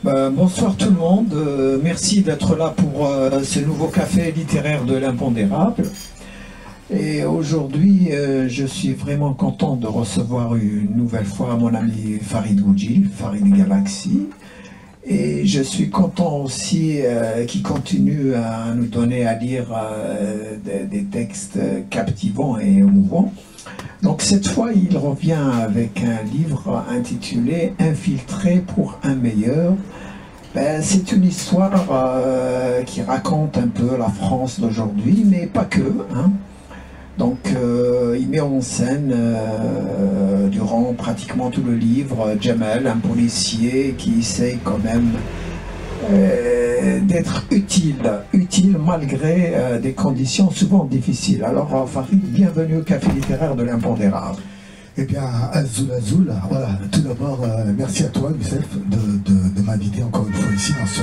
Bonsoir tout le monde, merci d'être là pour ce nouveau café littéraire de l'impondérable. Et aujourd'hui, je suis vraiment content de recevoir une nouvelle fois mon ami Farid Oudjil, Farid Galaxy. Et je suis content aussi qu'il continue à nous donner à lire des textes captivants et émouvants. Donc cette fois, il revient avec un livre intitulé « Infiltré pour un meilleur ». C'est une histoire qui raconte un peu la France d'aujourd'hui, mais pas que. Donc il met en scène durant pratiquement tout le livre Jamel, un policier qui essaye quand même d'être utile malgré des conditions souvent difficiles. Alors Farid, bienvenue au Café littéraire de l'impondérable. Eh bien, Azoul, voilà, tout d'abord, merci à toi, Youssef, de m'inviter encore une fois ici dans ce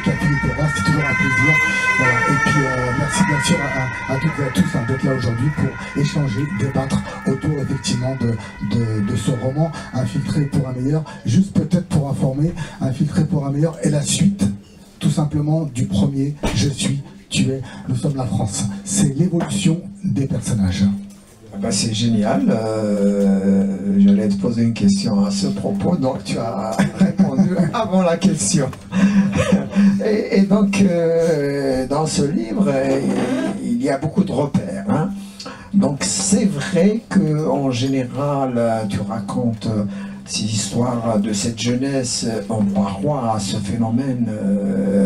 café littéraire, c'est toujours un plaisir. Voilà. Et puis, merci bien sûr à toutes et à tous d'être là aujourd'hui pour échanger, débattre autour effectivement de ce roman, Infiltré pour un meilleur. Juste peut-être pour informer, Infiltré pour un meilleur est la suite, tout simplement, du premier « Je suis, tu es, nous sommes la France ». C'est l'évolution des personnages. C'est génial. J'allais te poser une question à ce propos, donc tu as répondu avant la question. Et donc, dans ce livre, il y a beaucoup de repères. Donc, c'est vrai qu'en général, tu racontes ces histoires de cette jeunesse en parois à ce phénomène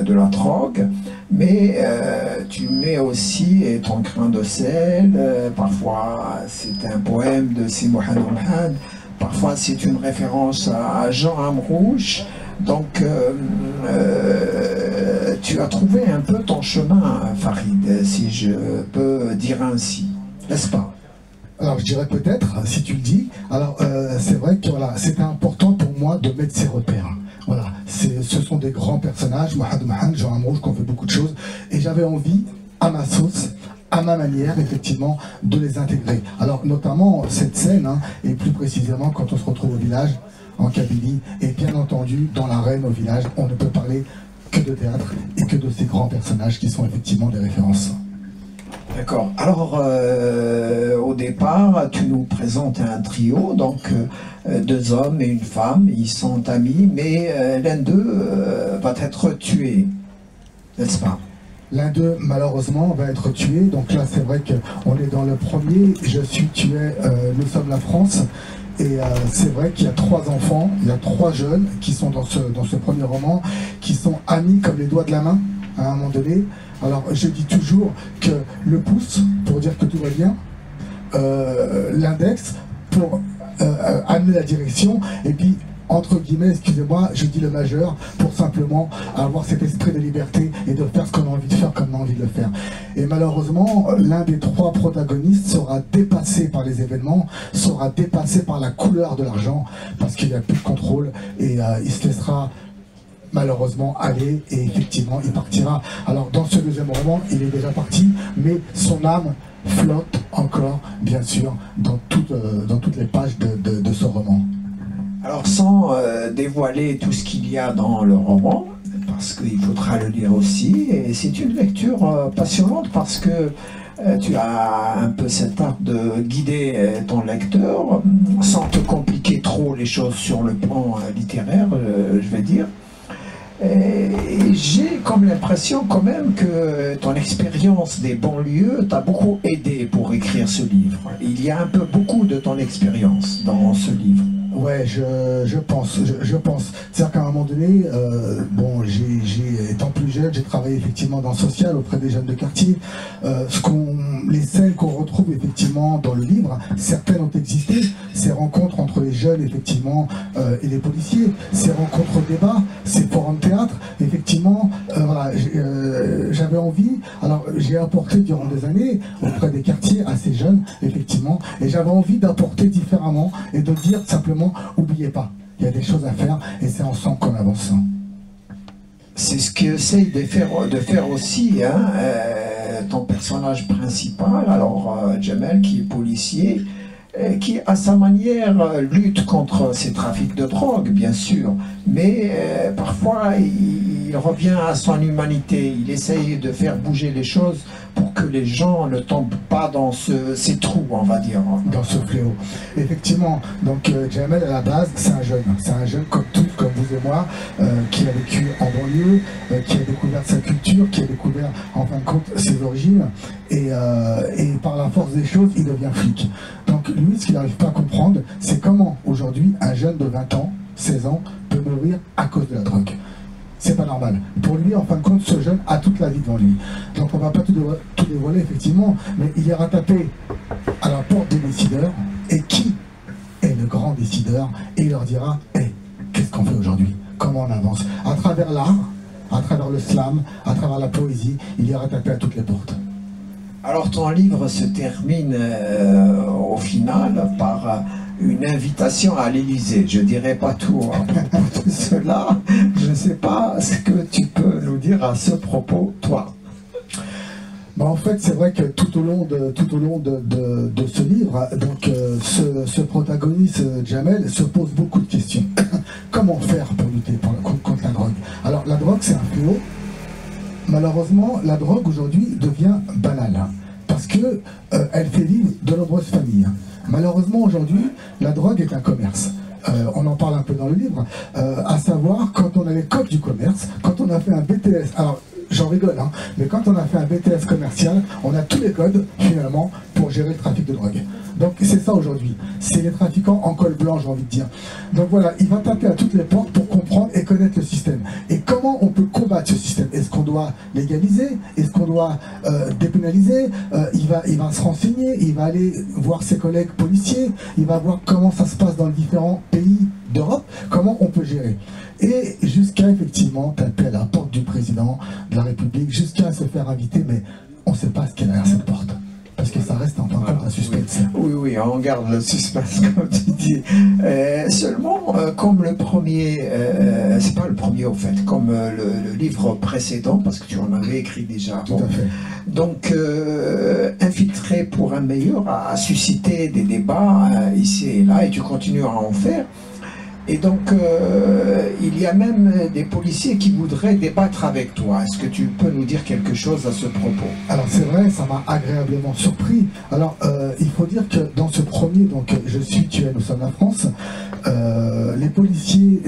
de la drogue, mais tu mets aussi ton grain de sel, parfois c'est un poème de Si Mohamed, parfois c'est une référence à Jean Amrouche, donc tu as trouvé un peu ton chemin, Farid, si je peux dire ainsi, n'est-ce pas? Alors je dirais peut-être, si tu le dis. Alors c'est vrai que voilà, c'était important pour moi de mettre ces repères. Voilà, ce sont des grands personnages, Mohamed, Jean Amrouche, qui ont fait beaucoup de choses, et j'avais envie, à ma sauce, à ma manière, effectivement, de les intégrer. Alors notamment cette scène, et plus précisément quand on se retrouve au village, en Kabylie, et bien entendu dans l'arène au village, on ne peut parler que de théâtre et que de ces grands personnages qui sont effectivement des références. D'accord. Alors, au départ, tu nous présentes un trio, donc deux hommes et une femme, ils sont amis, mais l'un d'eux va être tué, n'est-ce pas? L'un d'eux, malheureusement, va être tué. Donc là, c'est vrai qu'on est dans le premier, je suis tué, nous sommes la France. Et c'est vrai qu'il y a trois enfants, il y a trois jeunes qui sont dans ce premier roman, qui sont amis comme les doigts de la main, à un moment donné. Alors, je dis toujours que le pouce, pour dire que tout va bien, l'index, pour amener la direction, et puis, entre guillemets, excusez-moi, je dis le majeur, pour simplement avoir cet esprit de liberté et de faire ce qu'on a envie de faire comme on a envie de le faire. Et malheureusement, l'un des trois protagonistes sera dépassé par les événements, sera dépassé par la couleur de l'argent, parce qu'il n'y a plus de contrôle, et il se laissera malheureusement aller, et effectivement il partira. Alors dans ce deuxième roman, il est déjà parti, mais son âme flotte encore, bien sûr, dans toutes les pages de ce roman. Alors sans dévoiler tout ce qu'il y a dans le roman, parce qu'il faudra le lire aussi, et c'est une lecture passionnante parce que tu as un peu cet art de guider ton lecteur, sans te compliquer trop les choses sur le plan littéraire, je vais dire. Et j'ai comme l'impression quand même que ton expérience des banlieues t'a beaucoup aidé pour écrire ce livre. Il y a un peu beaucoup de ton expérience dans ce livre. Ouais, je pense. C'est-à-dire qu'à un moment donné, bon, étant plus jeune, j'ai travaillé effectivement dans le social auprès des jeunes de quartier. Les scènes qu'on retrouve effectivement dans le livre, certaines ont existé. Ces rencontres entre les jeunes effectivement et les policiers, ces rencontres au débat, ces forums de théâtre, effectivement, voilà, j'avais envie. Alors j'ai apporté durant des années auprès des quartiers à ces jeunes, effectivement, et j'avais envie d'apporter différemment et de dire simplement, oubliez pas, il y a des choses à faire et c'est ensemble qu'on avance. C'est ce qu'essaye de faire aussi ton personnage principal, alors Jamel qui est policier, qui, à sa manière, lutte contre ces trafics de drogue, bien sûr, mais parfois il revient à son humanité, il essaye de faire bouger les choses pour que les gens ne tombent pas dans ces trous, on va dire. Dans ce fléau. Effectivement, donc Jamel, à la base, c'est un jeune comme tous, comme vous et moi, qui a vécu en banlieue, qui a découvert sa culture, qui a découvert, en fin de compte, ses origines, et par la force des choses, il devient flic. Donc lui, ce qu'il n'arrive pas à comprendre, c'est comment, aujourd'hui, un jeune de 20 ans, 16 ans, peut mourir à cause de la drogue. C'est pas normal. Pour lui, en fin de compte, ce jeune a toute la vie devant lui. Donc on va pas tout dévoiler, effectivement, mais il ira taper à la porte des décideurs. Et qui est le grand décideur? Et il leur dira, hey, qu'est-ce qu'on fait aujourd'hui? Comment on avance? À travers l'art, à travers le slam, à travers la poésie, il ira taper à toutes les portes. Alors ton livre se termine au final par une invitation à l'Élysée. Je ne dirai pas tout à propos de cela. Je ne sais pas ce que tu peux nous dire à ce propos, toi. Bah en fait, c'est vrai que tout au long de ce livre, donc ce protagoniste Jamel se pose beaucoup de questions. Comment faire pour lutter contre la drogue? Alors la drogue, c'est un fléau. Malheureusement, la drogue aujourd'hui devient banale parce que elle fait vivre de nombreuses familles. Malheureusement, aujourd'hui, la drogue est un commerce. On en parle un peu dans le livre, à savoir quand on a les codes du commerce, quand on a fait un BTS. Alors, j'en rigole, hein, mais quand on a fait un BTS commercial, on a tous les codes, finalement, pour gérer le trafic de drogue. Donc c'est ça aujourd'hui, c'est les trafiquants en col blanc, j'ai envie de dire. Donc voilà, il va taper à toutes les portes pour comprendre et connaître le système. Et comment on peut combattre ce système? Est-ce qu'on doit légaliser? Est-ce qu'on doit dépénaliser? Il va se renseigner, il va aller voir ses collègues policiers, il va voir comment ça se passe dans les différents pays d'Europe, comment on peut gérer. Et jusqu'à effectivement taper à la porte du président de la République, jusqu'à se faire inviter, mais on ne sait pas ce qu'il y a derrière cette porte. Parce que ça reste en tant qu'un suspense. Oui, on garde le suspense, comme tu dis. Seulement, comme le premier, c'est pas le premier au fait, comme le livre précédent, parce que tu en avais écrit déjà. Tout à fait. Donc, Infiltré pour un meilleur a suscité des débats ici et là, et tu continues à en faire. Et donc, il y a même des policiers qui voudraient débattre avec toi. Est-ce que tu peux nous dire quelque chose à ce propos? Alors c'est vrai, ça m'a agréablement surpris. Alors, il faut dire que dans ce premier, donc Je suis, tu es, nous sommes la France, les policiers,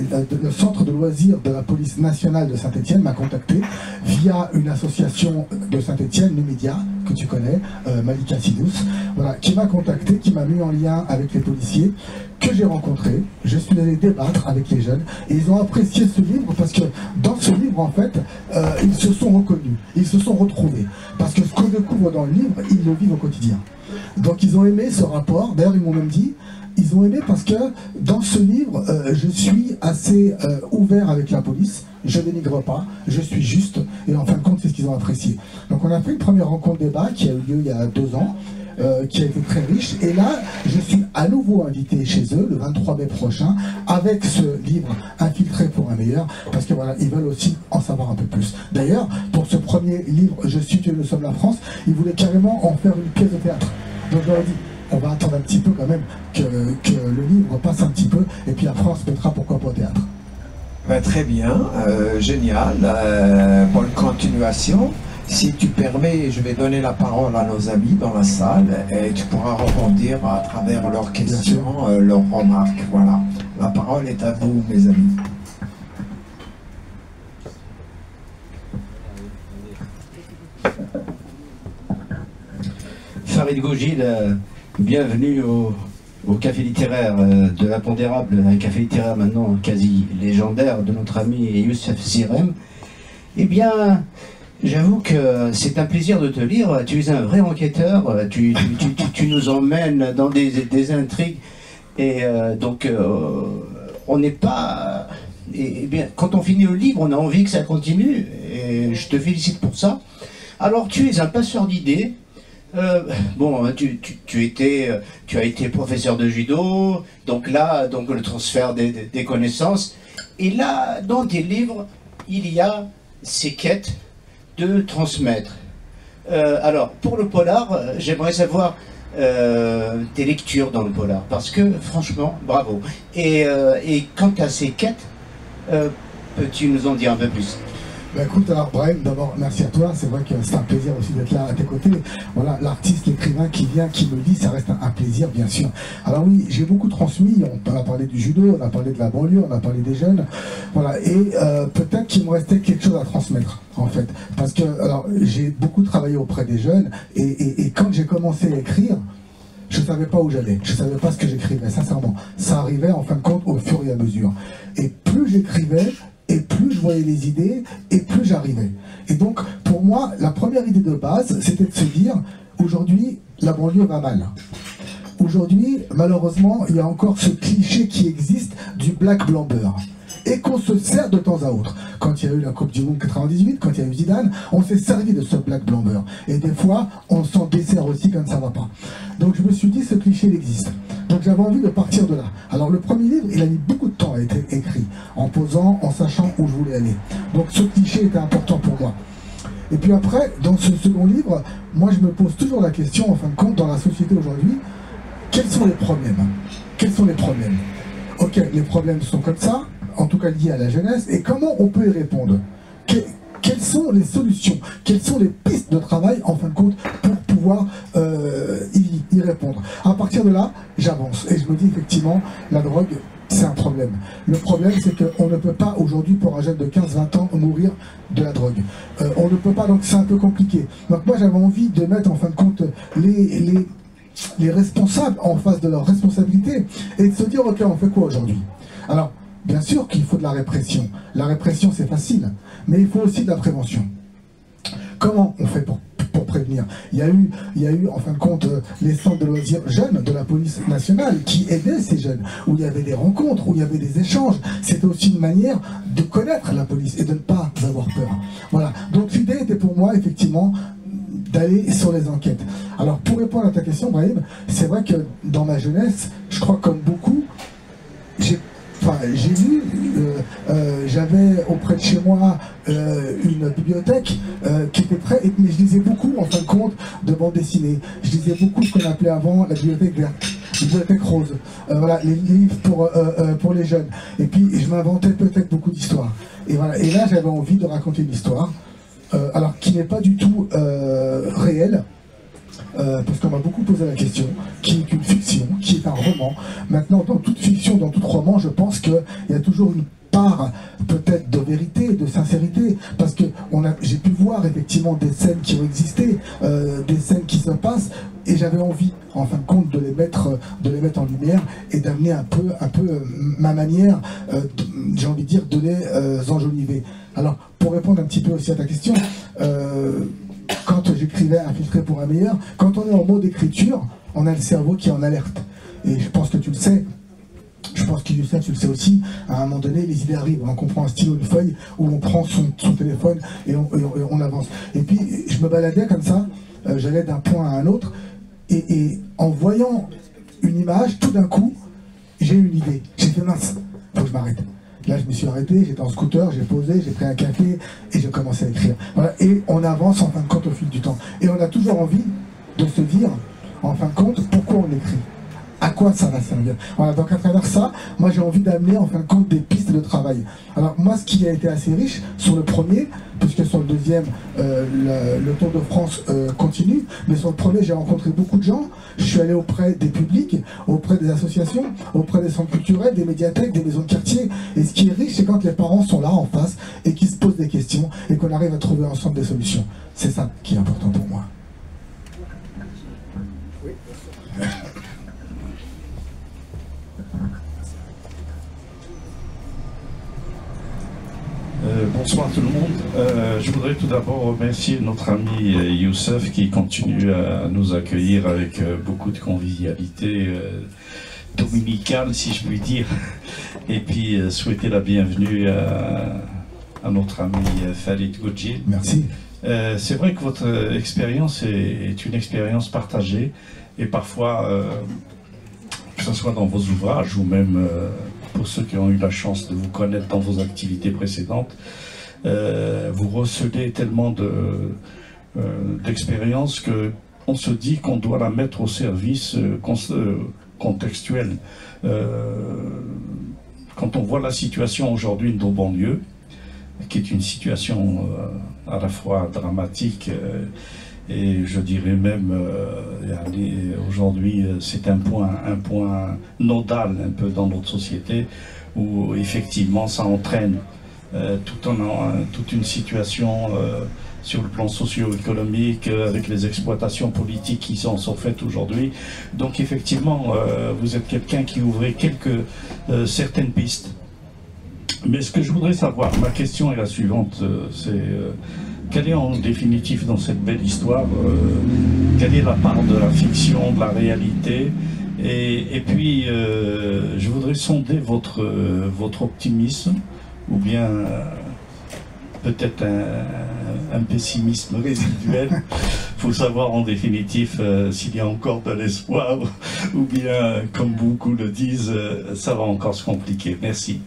le centre de loisirs de la police nationale de Saint-Étienne m'a contacté via une association de Saint-Étienne, Numédia, que tu connais, Malika Sidous, voilà, qui m'a contacté, qui m'a mis en lien avec les policiers que j'ai rencontrés. Je suis allé débattre avec les jeunes et ils ont apprécié ce livre parce que dans ce livre, en fait, ils se sont reconnus, ils se sont retrouvés. Parce que ce qu'on découvre dans le livre, ils le vivent au quotidien. Donc ils ont aimé ce rapport, d'ailleurs ils m'ont même dit, ils ont aimé parce que dans ce livre, je suis assez ouvert avec la police, je dénigre pas, je suis juste, et en fin de compte, c'est ce qu'ils ont apprécié. Donc on a fait une première rencontre débat qui a eu lieu il y a 2 ans, qui a été très riche, et là, je suis à nouveau invité chez eux, le 23 mai prochain, avec ce livre Infiltré pour un meilleur, parce que voilà, ils veulent aussi en savoir un peu plus. D'ailleurs, pour ce premier livre, Je suis, tu es, nous sommes la France, ils voulaient carrément en faire une pièce de théâtre. Donc je leur ai dit, on va attendre un petit peu quand même que le livre passe un petit peu, et puis après on se mettra pourquoi pas au théâtre. Ben, très bien, génial, bonne continuation. Si tu permets, je vais donner la parole à nos amis dans la salle et tu pourras rebondir à travers leurs questions, leurs remarques. Voilà, la parole est à vous, mes amis. Farid Goujil, bienvenue au café littéraire de l'Impondérable, un café littéraire maintenant quasi légendaire de notre ami Youssef Sirem. Eh bien, j'avoue que c'est un plaisir de te lire. Tu es un vrai enquêteur, tu nous emmènes dans des intrigues et donc on n'est pas... Et bien, quand on finit le livre, on a envie que ça continue et je te félicite pour ça. Alors tu es un passeur d'idées. Bon, tu as été professeur de judo, donc là, le transfert des connaissances. Et là, dans tes livres, il y a ces quêtes de transmettre. Alors, pour le polar, j'aimerais savoir des lectures dans le polar. Parce que, franchement, bravo. Et quant à ces quêtes, peux-tu nous en dire un peu plus? Bah écoute, alors Brahim, d'abord merci à toi, c'est vrai que c'est un plaisir aussi d'être là à tes côtés. Voilà, l'artiste, l'écrivain qui vient, qui me lit, ça reste un plaisir bien sûr. Alors oui, j'ai beaucoup transmis, on a parlé du judo, on a parlé de la banlieue, on a parlé des jeunes, voilà, et peut-être qu'il me restait quelque chose à transmettre en fait. Parce que alors j'ai beaucoup travaillé auprès des jeunes, et quand j'ai commencé à écrire, je ne savais pas où j'allais, je ne savais pas ce que j'écrivais, sincèrement. Ça arrivait en fin de compte au fur et à mesure. Et plus j'écrivais, et plus je voyais les idées, et plus j'arrivais. Et donc, pour moi, la première idée de base, c'était de se dire, aujourd'hui, la banlieue va mal. Aujourd'hui, malheureusement, il y a encore ce cliché qui existe du black blanc beurre. Et qu'on se sert de temps à autre. Quand il y a eu la Coupe du Monde 98, quand il y a eu Zidane, on s'est servi de ce black blanc beurre. Et des fois, on s'en dessert aussi quand ça ne va pas. Donc je me suis dit, ce cliché il existe. Donc j'avais envie de partir de là. Alors le premier livre, il a mis beaucoup de temps à être écrit, en posant, en sachant où je voulais aller. Donc ce cliché était important pour moi. Et puis après, dans ce second livre, moi je me pose toujours la question, en fin de compte, dans la société aujourd'hui, quels sont les problèmes? Quels sont les problèmes? Ok, les problèmes sont comme ça, en tout cas liés à la jeunesse, et comment on peut y répondre? Quelles sont les solutions? Quelles sont les pistes de travail, en fin de compte, pour pouvoir y répondre? À partir de là, j'avance, et je me dis effectivement, la drogue, c'est un problème. Le problème, c'est qu'on ne peut pas aujourd'hui, pour un jeune de 15-20 ans, mourir de la drogue. On ne peut pas, donc c'est un peu compliqué. Donc moi, j'avais envie de mettre, en fin de compte, les responsables en face de leurs responsabilités, et de se dire, ok, on fait quoi aujourd'hui? Alors, bien sûr qu'il faut de la répression. La répression, c'est facile, mais il faut aussi de la prévention. Comment on fait pour prévenir? Il y a eu, en fin de compte, les centres de loisirs jeunes de la police nationale qui aidaient ces jeunes, où il y avait des rencontres, où il y avait des échanges. C'était aussi une manière de connaître la police et de ne pas avoir peur. Voilà. Donc l'idée était pour moi, effectivement, d'aller sur les enquêtes. Alors, pour répondre à ta question, Brahim, c'est vrai que dans ma jeunesse, je crois comme beaucoup, j'avais auprès de chez moi une bibliothèque qui était prête, mais je lisais beaucoup en fin de compte de bandes dessinées. Je lisais beaucoup ce qu'on appelait avant la bibliothèque verte, la bibliothèque rose, voilà, les livres pour les jeunes. Et puis je m'inventais peut-être beaucoup d'histoires. Et voilà. Et là j'avais envie de raconter une histoire, alors qui n'est pas du tout réelle. Parce qu'on m'a beaucoup posé la question, qui est une fiction, qui est un roman. Maintenant, dans toute fiction, dans tout roman, je pense qu'il y a toujours une part peut-être de vérité, de sincérité, parce que j'ai pu voir effectivement des scènes qui ont existé, des scènes qui se passent, et j'avais envie, en fin de compte, de les mettre en lumière et d'amener un peu ma manière, j'ai envie de dire, de les enjoliver. Alors, pour répondre un petit peu aussi à ta question, quand j'écrivais Infiltré pour un meilleur, quand on est en mode écriture, on a le cerveau qui est en alerte. Et je pense que tu le sais, je pense que Youssef, tu le sais aussi, à un moment donné, les idées arrivent. On prend un stylo, une feuille, où on prend son téléphone et on avance. Et puis, je me baladais comme ça, j'allais d'un point à un autre, et en voyant une image, tout d'un coup, j'ai eu une idée. J'ai fait mince, faut que je m'arrête. Là, je me suis arrêté, j'étais en scooter, j'ai posé, j'ai pris un café et j'ai commencé à écrire. Voilà. Et on avance en fin de compte au fil du temps. Et on a toujours envie de se dire, en fin de compte, pourquoi on écrit. À quoi ça va servir? Voilà, donc à travers ça, moi j'ai envie d'amener en fin de compte des pistes de travail. Alors moi, ce qui a été assez riche sur le premier, puisque sur le deuxième, le Tour de France continue, mais sur le premier, j'ai rencontré beaucoup de gens. Je suis allé auprès des publics, auprès des associations, auprès des centres culturels, des médiathèques, des maisons de quartier. Et ce qui est riche, c'est quand les parents sont là en face et qui se posent des questions et qu'on arrive à trouver ensemble des solutions. C'est ça qui est important pour moi. Oui. Bonsoir tout le monde. Je voudrais tout d'abord remercier notre ami Youssef qui continue à nous accueillir avec beaucoup de convivialité dominicale, si je puis dire, et puis souhaiter la bienvenue à notre ami Farid Goudjil. Merci. C'est vrai que votre expérience est une expérience partagée, et parfois, que ce soit dans vos ouvrages ou même pour ceux qui ont eu la chance de vous connaître dans vos activités précédentes, vous recelez tellement d'expériences que on se dit qu'on doit la mettre au service contextuel. Quand on voit la situation aujourd'hui de nos banlieues, qui est une situation à la fois dramatique et je dirais même aujourd'hui c'est un point nodal un peu dans notre société, où effectivement ça entraîne toute une situation sur le plan socio-économique, avec les exploitations politiques qui sont faites aujourd'hui. Donc effectivement, vous êtes quelqu'un qui ouvrait certaines pistes. Mais ce que je voudrais savoir, ma question est la suivante, c'est quelle est en définitive dans cette belle histoire, quelle est la part de la fiction, de la réalité, et puis je voudrais sonder votre optimisme, ou bien peut-être un pessimisme résiduel. Il faut savoir en définitive s'il y a encore de l'espoir, ou bien, comme beaucoup le disent, ça va encore se compliquer. Merci.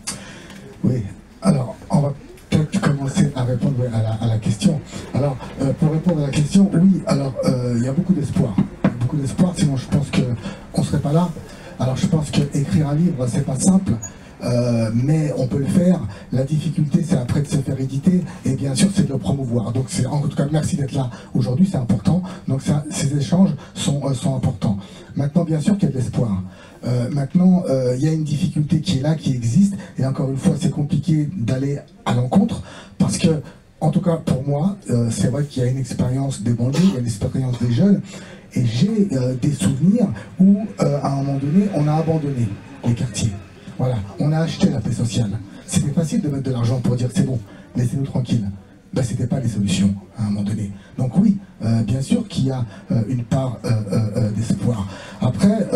Oui, alors on va peut-être commencer à répondre à la question. Alors, pour répondre à la question, oui, alors il y a beaucoup d'espoir. Beaucoup d'espoir, sinon je pense qu'on ne serait pas là. Alors je pense qu'écrire un livre, c'est pas simple. Mais on peut le faire. La difficulté, c'est après de se faire éditer, et bien sûr, c'est de le promouvoir. Donc, en tout cas, merci d'être là aujourd'hui, c'est important. Donc, ces échanges sont importants. Maintenant, bien sûr qu'il y a de l'espoir. Maintenant, il y a une difficulté qui est là, qui existe, et encore une fois, c'est compliqué d'aller à l'encontre, parce que, en tout cas, pour moi, c'est vrai qu'il y a une expérience des banlieues, il y a une expérience des jeunes, et j'ai des souvenirs où, à un moment donné, on a abandonné les quartiers. Voilà, on a acheté la paix sociale. C'était facile de mettre de l'argent pour dire c'est bon, laissez-nous tranquilles. Ben, c'était pas les solutions à un moment donné. Donc oui, bien sûr qu'il y a une part d'espoir. Après,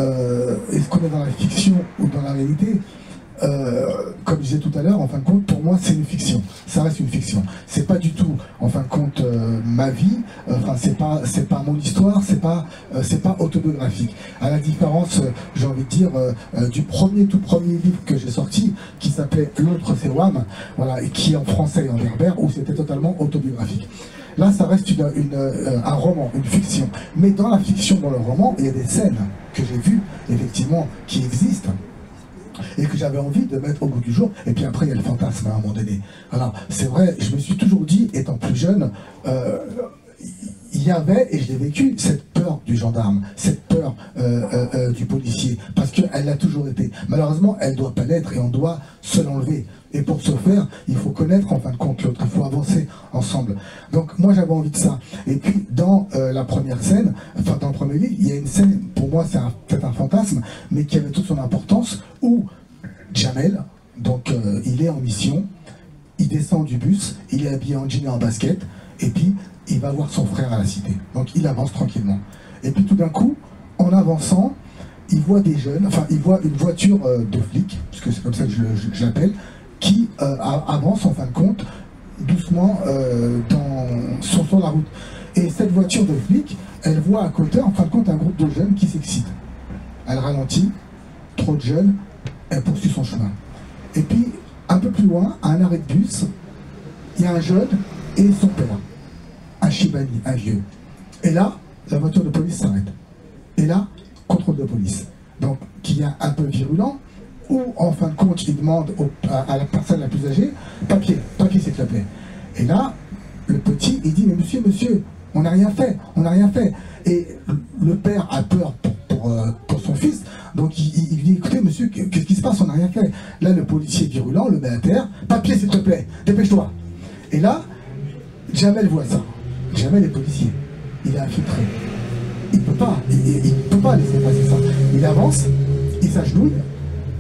est-ce qu'on est dans la fiction ou dans la réalité? Comme je disais tout à l'heure, en fin de compte, pour moi, c'est une fiction. Ça reste une fiction. C'est pas du tout, en fin de compte, ma vie. Enfin, c'est pas mon histoire. C'est pas autobiographique. À la différence, j'ai envie de dire, du tout premier livre que j'ai sorti, qui s'appelait L'autre c'est Wam, voilà, et qui en français et en berbère, où c'était totalement autobiographique. Là, ça reste un roman, une fiction. Mais dans la fiction, dans le roman, il y a des scènes que j'ai vues, effectivement, qui existent, et que j'avais envie de mettre au goût du jour. Et puis après, il y a le fantasme à un moment donné. Alors, c'est vrai, je me suis toujours dit, étant plus jeune, il y avait, et je l'ai vécu, cette peur du gendarme, cette peur du policier, parce qu'elle l'a toujours été. Malheureusement, elle ne doit pas l'être, et on doit se l'enlever. Et pour ce faire, il faut connaître en fin de compte l'autre, il faut avancer ensemble. Donc moi j'avais envie de ça. Et puis dans la première scène, enfin dans le premier livre, il y a une scène, pour moi c'est peut-être un fantasme, mais qui avait toute son importance, où Jamel, donc il est en mission, il descend du bus, il est habillé en jean et en basket, et puis il va voir son frère à la cité. Donc il avance tranquillement. Et puis tout d'un coup, en avançant, il voit des jeunes, enfin il voit une voiture de flic, puisque c'est comme ça que je l'appelle, qui avance en fin de compte doucement sur la route. Et cette voiture de flic, elle voit à côté en fin de compte un groupe de jeunes qui s'excitent. Elle ralentit, trop de jeunes, elle poursuit son chemin. Et puis un peu plus loin, à un arrêt de bus, il y a un jeune et son père, un Chibani, un vieux. Et là, la voiture de police s'arrête. Et là, contrôle de police. Donc, qui est un peu virulent, où en fin de compte il demande à la personne la plus âgée, papier s'il te plaît. Et là, le petit, il dit, mais monsieur, on n'a rien fait. Et le père a peur pour son fils, donc il dit, écoutez monsieur, qu'est-ce qui se passe, on n'a rien fait. Là, le policier virulent le met à terre, papier s'il te plaît, dépêche-toi. Et là, Jamel voit ça. Jamel est policier, il est infiltré. Il peut pas laisser passer ça. Il avance, il s'agenouille,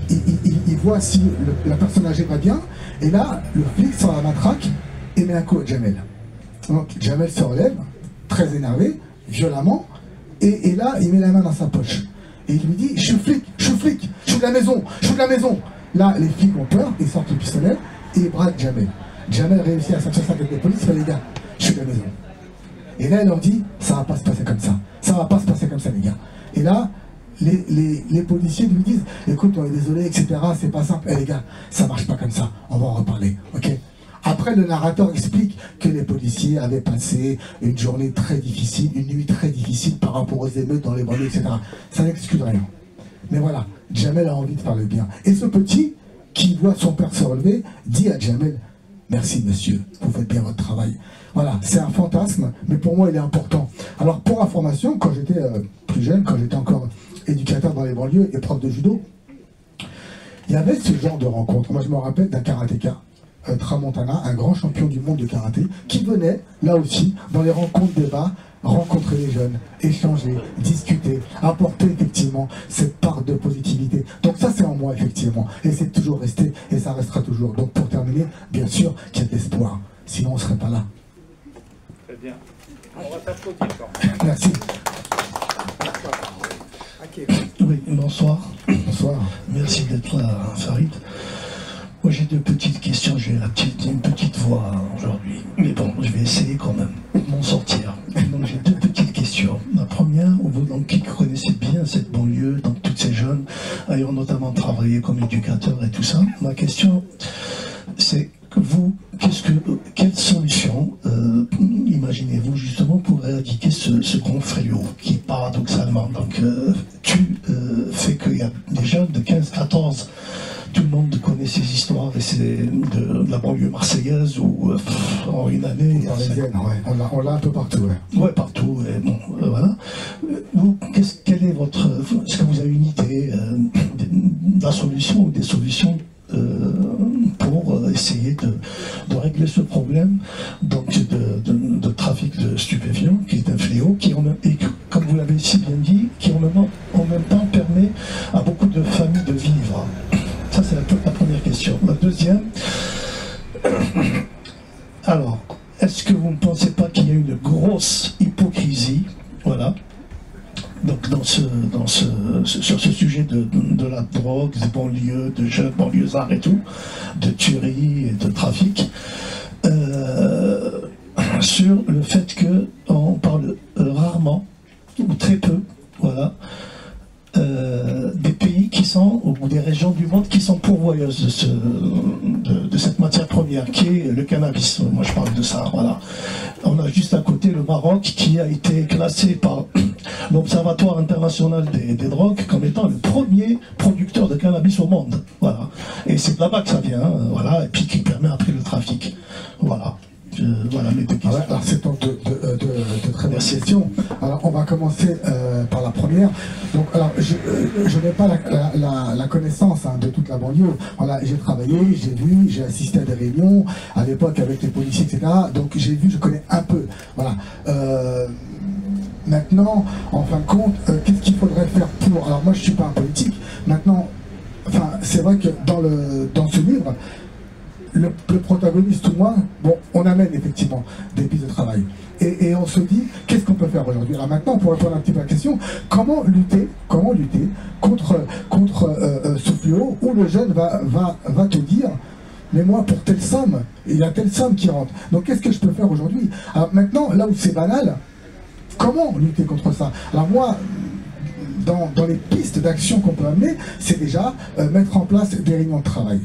il voit si la personne âgée va bien, et là, le flic sort la matraque et met un coup à Jamel. Donc Jamel se relève, très énervé, violemment, et là, il met la main dans sa poche. Et il lui dit, je suis flic, je suis de la maison. Là, les flics ont peur, ils sortent le pistolet, et ils braquent Jamel. Jamel réussit à sortir sa tête de police, il fait, les gars, je suis de la maison. Et là, il leur dit, ça va pas se passer comme ça, les gars. Et là, les policiers lui disent, écoute, on est désolé, etc., c'est pas simple. Eh les gars, ça marche pas comme ça, on va en reparler, ok? Après, le narrateur explique que les policiers avaient passé une journée très difficile, une nuit très difficile par rapport aux émeutes dans les banlieues, etc. Ça n'excuse rien. Mais voilà, Djamel a envie de faire le bien. Et ce petit, qui voit son père se relever, dit à Djamel, merci monsieur, vous faites bien votre travail. Voilà, c'est un fantasme, mais pour moi il est important. Alors pour information, quand j'étais plus jeune, quand j'étais encore éducateur dans les banlieues et prof de judo, il y avait ce genre de rencontre. Moi je me rappelle d'un karatéka, Tramontana, un grand champion du monde de karaté, qui venait, là aussi, dans les rencontres débats, rencontrer les jeunes, échanger, discuter, apporter effectivement cette part de positivité. Donc ça c'est en moi effectivement, et c'est toujours resté, et ça restera toujours. Donc pour terminer, bien sûr qu'il y a de l'espoir, sinon on ne serait pas là. Très bien. On va t'applaudir quand même. Merci. Oui, bonsoir. Bonsoir. Merci d'être là, Farid. Moi j'ai deux petites questions, j'ai une petite voix aujourd'hui, mais bon, je vais essayer quand même de m'en sortir. Donc j'ai deux petites questions. La première, vous donc, qui connaissez bien cette banlieue, donc toutes ces jeunes, ayant notamment travaillé comme éducateur et tout ça, ma question c'est que vous, quelle solution imaginez-vous justement pour éradiquer ce grand fléau qui paradoxalement donc, fait qu'il y a des jeunes de 15-14, tout le monde connaît ces histoires et c'est de la banlieue marseillaise où en une année... Ouais. On l'a un peu partout. Ouais, partout. Et bon, voilà. Vous, quelle est votre... Est-ce que vous avez une idée de la solution ou des solutions pour essayer de régler ce problème donc de trafic de stupéfiants qui est un fléau qui et comme vous l'avez si bien dit qui en même temps permet à beaucoup de familles de vivre. Ça c'est la première question. La deuxième, alors est-ce que vous ne pensez pas qu'il y a une grosse hypocrisie, voilà, donc sur ce sujet de la drogue, des banlieues, de jeunes banlieusards et tout, de tuerie et de trafic, sur le fait qu'on parle rarement, ou très peu, voilà, des pays qui sont, ou des régions du monde qui sont pourvoyeuses de cette matière première, qui est le cannabis. Moi je parle de ça, voilà. On a juste à côté le Maroc qui a été classé par l'Observatoire international des drogues comme étant le premier producteur de cannabis au monde. Voilà. Et c'est de là-bas que ça vient, voilà, et puis qui permet après le trafic. Voilà. Voilà mes deux questions. Alors c'est donc de très bonnes questions. Alors on va commencer par la première. Donc alors je n'ai pas la connaissance de toute la banlieue. Voilà, j'ai travaillé, j'ai vu, j'ai assisté à des réunions à l'époque avec les policiers, etc. Donc j'ai vu, je connais un peu. Voilà. Maintenant, en fin de compte, qu'est-ce qu'il faudrait faire pour... Alors moi je suis pas un politique. Maintenant, enfin c'est vrai que dans ce livre, le protagoniste ou moi, bon, on amène effectivement des pistes de travail. Et on se dit, qu'est-ce qu'on peut faire aujourd'hui? Alors maintenant, pour répondre un petit peu à la question, comment lutter contre ce fléau où le jeune va te dire, mais moi, pour telle somme, il y a telle somme qui rentre. Donc qu'est-ce que je peux faire aujourd'hui? Alors maintenant, là où c'est banal, comment lutter contre ça? Alors moi, dans les pistes d'action qu'on peut amener, c'est déjà mettre en place des réunions de travail.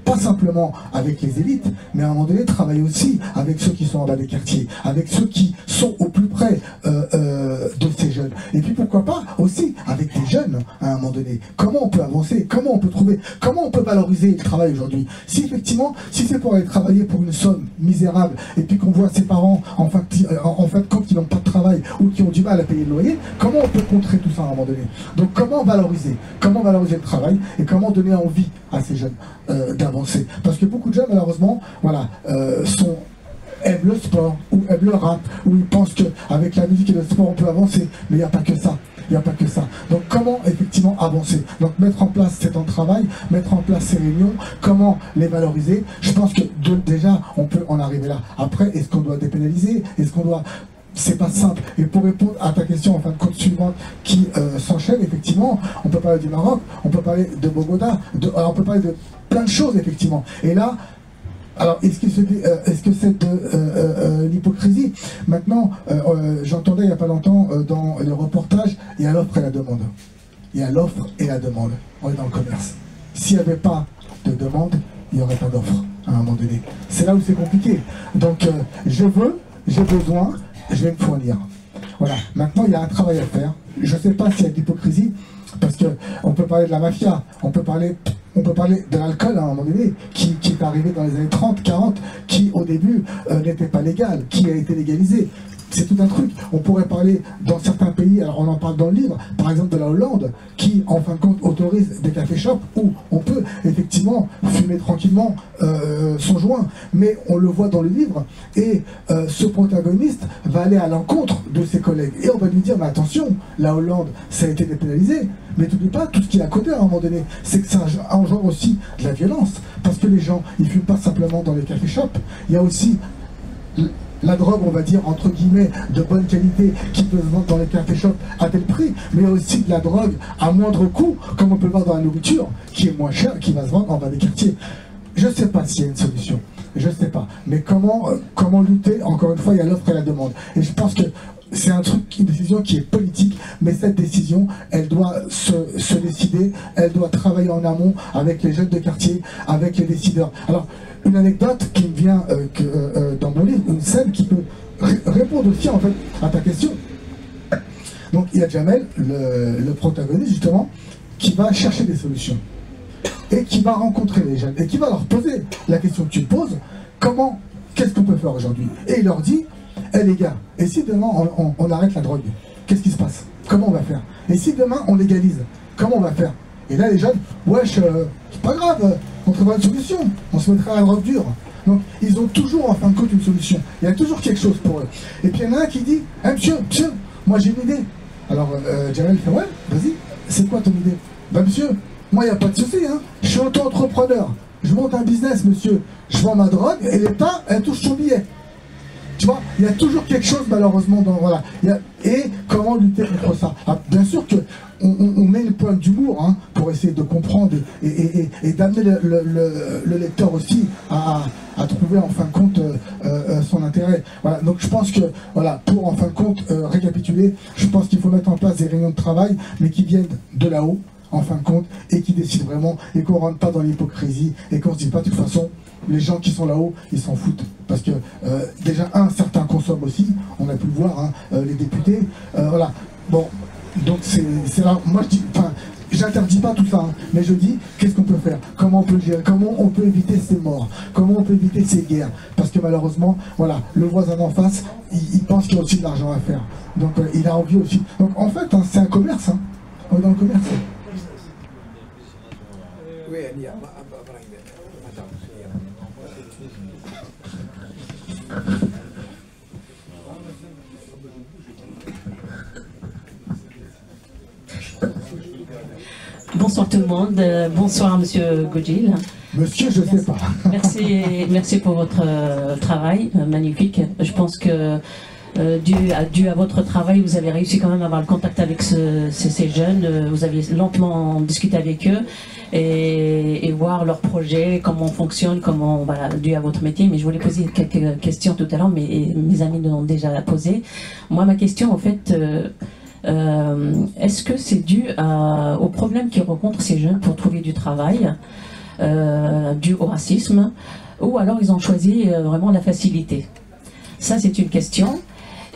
Pas simplement avec les élites, mais à un moment donné, travailler aussi avec ceux qui sont en bas des quartiers, avec ceux qui sont au plus près de ces jeunes. Et puis pourquoi pas aussi avec les jeunes, à un moment donné. Comment on peut avancer? Comment on peut trouver? Comment on peut valoriser le travail aujourd'hui? Si effectivement, si c'est pour aller travailler pour une somme misérable, et puis qu'on voit ses parents, en fait, quand ils n'ont pas de travail, ou qui ont du mal à payer le loyer, comment on peut contrer tout ça à un moment donné? Donc comment valoriser? Comment valoriser le travail? Et comment donner envie à ces jeunes d'avancer? Parce que beaucoup de jeunes, malheureusement, voilà, aiment le sport, ou aiment le rap, ou ils pensent qu'avec la musique et le sport, on peut avancer. Mais il n'y a pas que ça. Il n'y a pas que ça. Donc comment effectivement avancer? Donc mettre en place ces temps de travail, mettre en place ces réunions, comment les valoriser? Je pense que déjà, on peut en arriver là. Après, est-ce qu'on doit dépénaliser? Est-ce qu'on doit... C'est pas simple. Et pour répondre à ta question en fin de compte suivante qui s'enchaîne, effectivement, on peut parler du Maroc, on peut parler de Bogota, on peut parler de plein de choses, effectivement. Et là, alors, est-ce que c'est de l'hypocrisie? Maintenant, j'entendais il n'y a pas longtemps dans le reportage, il y a l'offre et la demande. Il y a l'offre et la demande. On est dans le commerce. S'il n'y avait pas de demande, il n'y aurait pas d'offre. à un moment donné. C'est là où c'est compliqué. Donc, je veux, j'ai besoin, je vais me fournir. Voilà. Maintenant, il y a un travail à faire. Je ne sais pas s'il y a de l'hypocrisie, parce qu'on peut parler de la mafia, on peut parler de l'alcool à un moment donné, qui est arrivé dans les années 30, 40, qui au début n'était pas légal, qui a été légalisé. C'est tout un truc. On pourrait parler dans certains pays, alors on en parle dans le livre, par exemple de la Hollande, qui en fin de compte autorise des café shops où on peut effectivement fumer tranquillement son joint, mais on le voit dans le livre, et ce protagoniste va aller à l'encontre de ses collègues, et on va lui dire, mais attention, la Hollande, ça a été dépénalisé, mais n'oublie pas tout ce qui est à côté à un moment donné, c'est que ça engendre aussi de la violence, parce que les gens, ils fument pas simplement dans les café shops, il y a aussi la drogue, on va dire, entre guillemets, de bonne qualité, qui peut se vendre dans les café shops à tel prix, mais aussi de la drogue à moindre coût, comme on peut le voir dans la nourriture, qui est moins chère, qui va se vendre en bas des quartiers. Je ne sais pas s'il y a une solution, je ne sais pas. Mais comment lutter, encore une fois, il y a l'offre et la demande. Et je pense que c'est une décision qui est politique, mais cette décision, elle doit se décider, elle doit travailler en amont avec les jeunes de quartier, avec les décideurs. Alors, une anecdote qui me vient dans mon livre, une scène qui peut répondre aussi en fait à ta question. Donc il y a Jamel, le protagoniste justement, qui va chercher des solutions et qui va rencontrer les jeunes et qui va leur poser la question que tu poses, qu'est-ce qu'on peut faire aujourd'hui? Et il leur dit, les gars, et si demain on arrête la drogue, qu'est-ce qui se passe? Comment on va faire? Et si demain on légalise, comment on va faire? Et là les jeunes, wesh, c'est pas grave, on trouvera une solution, on se mettra à la drogue dure. Donc ils ont toujours en fin de compte une solution, il y a toujours quelque chose pour eux. Et puis il y en a un qui dit, monsieur, moi j'ai une idée. Alors Jamel fait, ouais, vas-y, c'est quoi ton idée? Bah monsieur, moi il n'y a pas de souci, hein. Je suis auto-entrepreneur, je monte un business monsieur, je vends ma drogue et l'État, elle touche son billet. Tu vois, il y a toujours quelque chose malheureusement dans... Voilà. Et comment lutter contre ça? Alors, bien sûr que on met le point d'humour hein, pour essayer de comprendre et d'amener le lecteur aussi à trouver en fin de compte son intérêt. Voilà. Donc je pense que, voilà, pour en fin de compte récapituler, je pense qu'il faut mettre en place des réunions de travail, mais qui viennent de là-haut, en fin de compte, et qui décident vraiment, et qu'on ne rentre pas dans l'hypocrisie, et qu'on ne se dise pas de toute façon, les gens qui sont là-haut, ils s'en foutent. Parce que déjà, certains consomment aussi, on a pu le voir, hein, les députés, voilà. Bon, donc c'est là, moi je dis, enfin, j'interdis pas tout ça, hein, mais je dis, qu'est-ce qu'on peut faire? Comment on peut le gérer? Comment on peut éviter ces morts? Comment on peut éviter ces guerres? Parce que malheureusement, voilà, le voisin d'en face, il pense qu'il y a aussi de l'argent à faire. Donc il a envie aussi. Donc en fait, hein, c'est un commerce, hein. On est dans le commerce. Bonsoir tout le monde, bonsoir Monsieur Godil. Monsieur, je ne sais pas. Merci pour votre travail magnifique. Je pense que dû à votre travail, vous avez réussi quand même à avoir le contact avec ces jeunes. Vous avez lentement discuté avec eux et voir leurs projets, comment on fonctionne, voilà, dû à votre métier. Mais je voulais poser quelques questions tout à l'heure, mais mes amis nous l'ont déjà posé. Moi, ma question, en fait, est-ce que c'est dû aux problèmes qu'ils rencontrent ces jeunes pour trouver du travail, dû au racisme, ou alors ils ont choisi vraiment la facilité? Ça, c'est une question.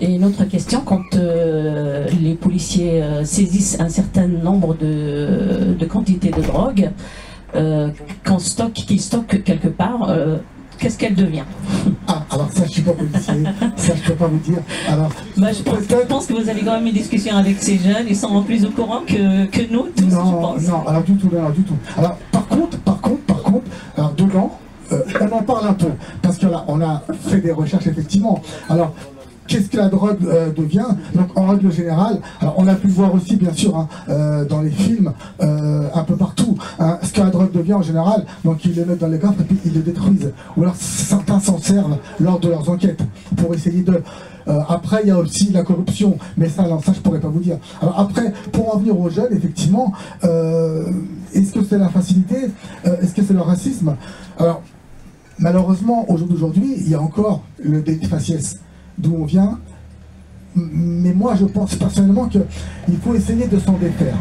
Et une autre question, quand les policiers saisissent un certain nombre de quantités de drogue, qu'ils stockent quelque part, qu'est-ce qu'elle devient? Ah, alors ça, je ne suis pas policier, ça, je ne peux pas vous dire. Alors, je pense que vous avez quand même une discussion avec ces jeunes, ils sont plus au courant que nous tous, je pense. Non, alors du tout, non, du tout. Alors, par contre, alors dedans, on en parle un peu, parce que là, on a fait des recherches, effectivement. Alors, qu'est-ce que la drogue devient? Donc en règle générale, alors on a pu le voir aussi bien sûr hein, dans les films, un peu partout, hein, ce que la drogue devient en général, donc ils le mettent dans les coffres et puis ils le détruisent. Ou alors certains s'en servent lors de leurs enquêtes pour essayer de... après il y a aussi la corruption, mais ça je pourrais pas vous dire. Alors après, pour en venir aux jeunes, effectivement, est-ce que c'est la facilité? Est-ce que c'est le racisme? Alors malheureusement, au jour d'aujourd'hui, il y a encore le délit de faciès. D'où on vient, mais moi je pense personnellement qu'il faut essayer de s'en défaire.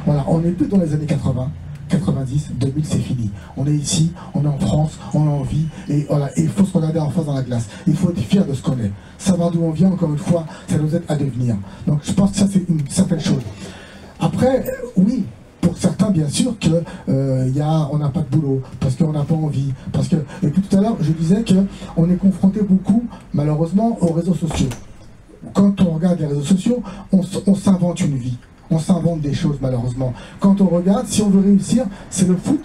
Voilà, on n'est plus dans les années 80, 90, 2000, c'est fini. On est ici, on est en France, on a envie, et voilà, et il faut se regarder en face dans la glace. Il faut être fier de ce qu'on est. Savoir d'où on vient, encore une fois, ça nous aide à devenir. Donc je pense que ça, c'est une certaine chose. Après, oui, pour certains, bien sûr, que on n'a pas de boulot, parce qu'on n'a pas envie, parce que, et puis tout à l'heure, je disais qu'on est confronté beaucoup, malheureusement, aux réseaux sociaux. Quand on regarde les réseaux sociaux, on s'invente une vie. On s'invente des choses, malheureusement. Quand on regarde, si on veut réussir, c'est le foot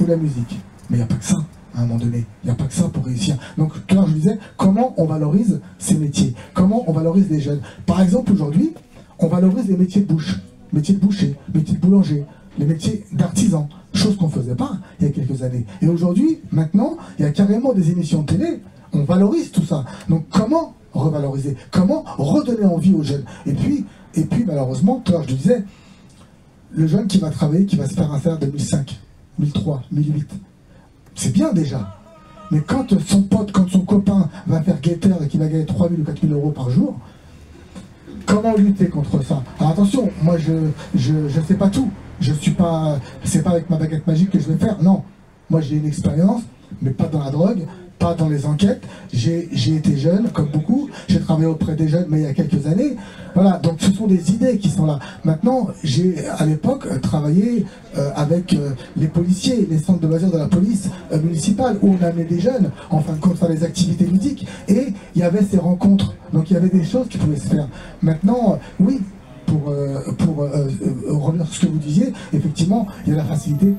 ou la musique. Mais il n'y a pas que ça, à un moment donné. Il n'y a pas que ça pour réussir. Donc, tout à l'heure, je disais, comment on valorise ces métiers? Comment on valorise les jeunes? Par exemple, aujourd'hui, on valorise les métiers de bouche, métiers de boucher, métiers de boulanger, les métiers d'artisan, chose qu'on ne faisait pas il y a quelques années. Et aujourd'hui, maintenant, il y a carrément des émissions de télé, on valorise tout ça. Donc, comment revaloriser? Comment redonner envie aux jeunes? Et puis malheureusement, tout à l'heure je le disais, le jeune qui va travailler, qui va se faire un salaire de 1005, 1003, 1008, c'est bien déjà. Mais quand son pote, quand son copain va faire guetteur et qu'il va gagner 3000 ou 4000 euros par jour, comment lutter contre ça? Alors attention, moi je sais pas tout. Je suis pas, c'est pas avec ma baguette magique que je vais faire. Non, moi j'ai une expérience, mais pas dans la drogue, pas dans les enquêtes. J'ai été jeune, comme beaucoup. J'ai travaillé auprès des jeunes, mais il y a quelques années. Voilà, donc ce sont des idées qui sont là. Maintenant, j'ai à l'époque travaillé avec les policiers, les centres de loisirs de la police municipale, où on amenait des jeunes, en fin de compte, faire des activités ludiques. Et il y avait ces rencontres. Donc il y avait des choses qui pouvaient se faire. Maintenant, oui, pour revenir sur ce que vous disiez, effectivement, il y a la facilité.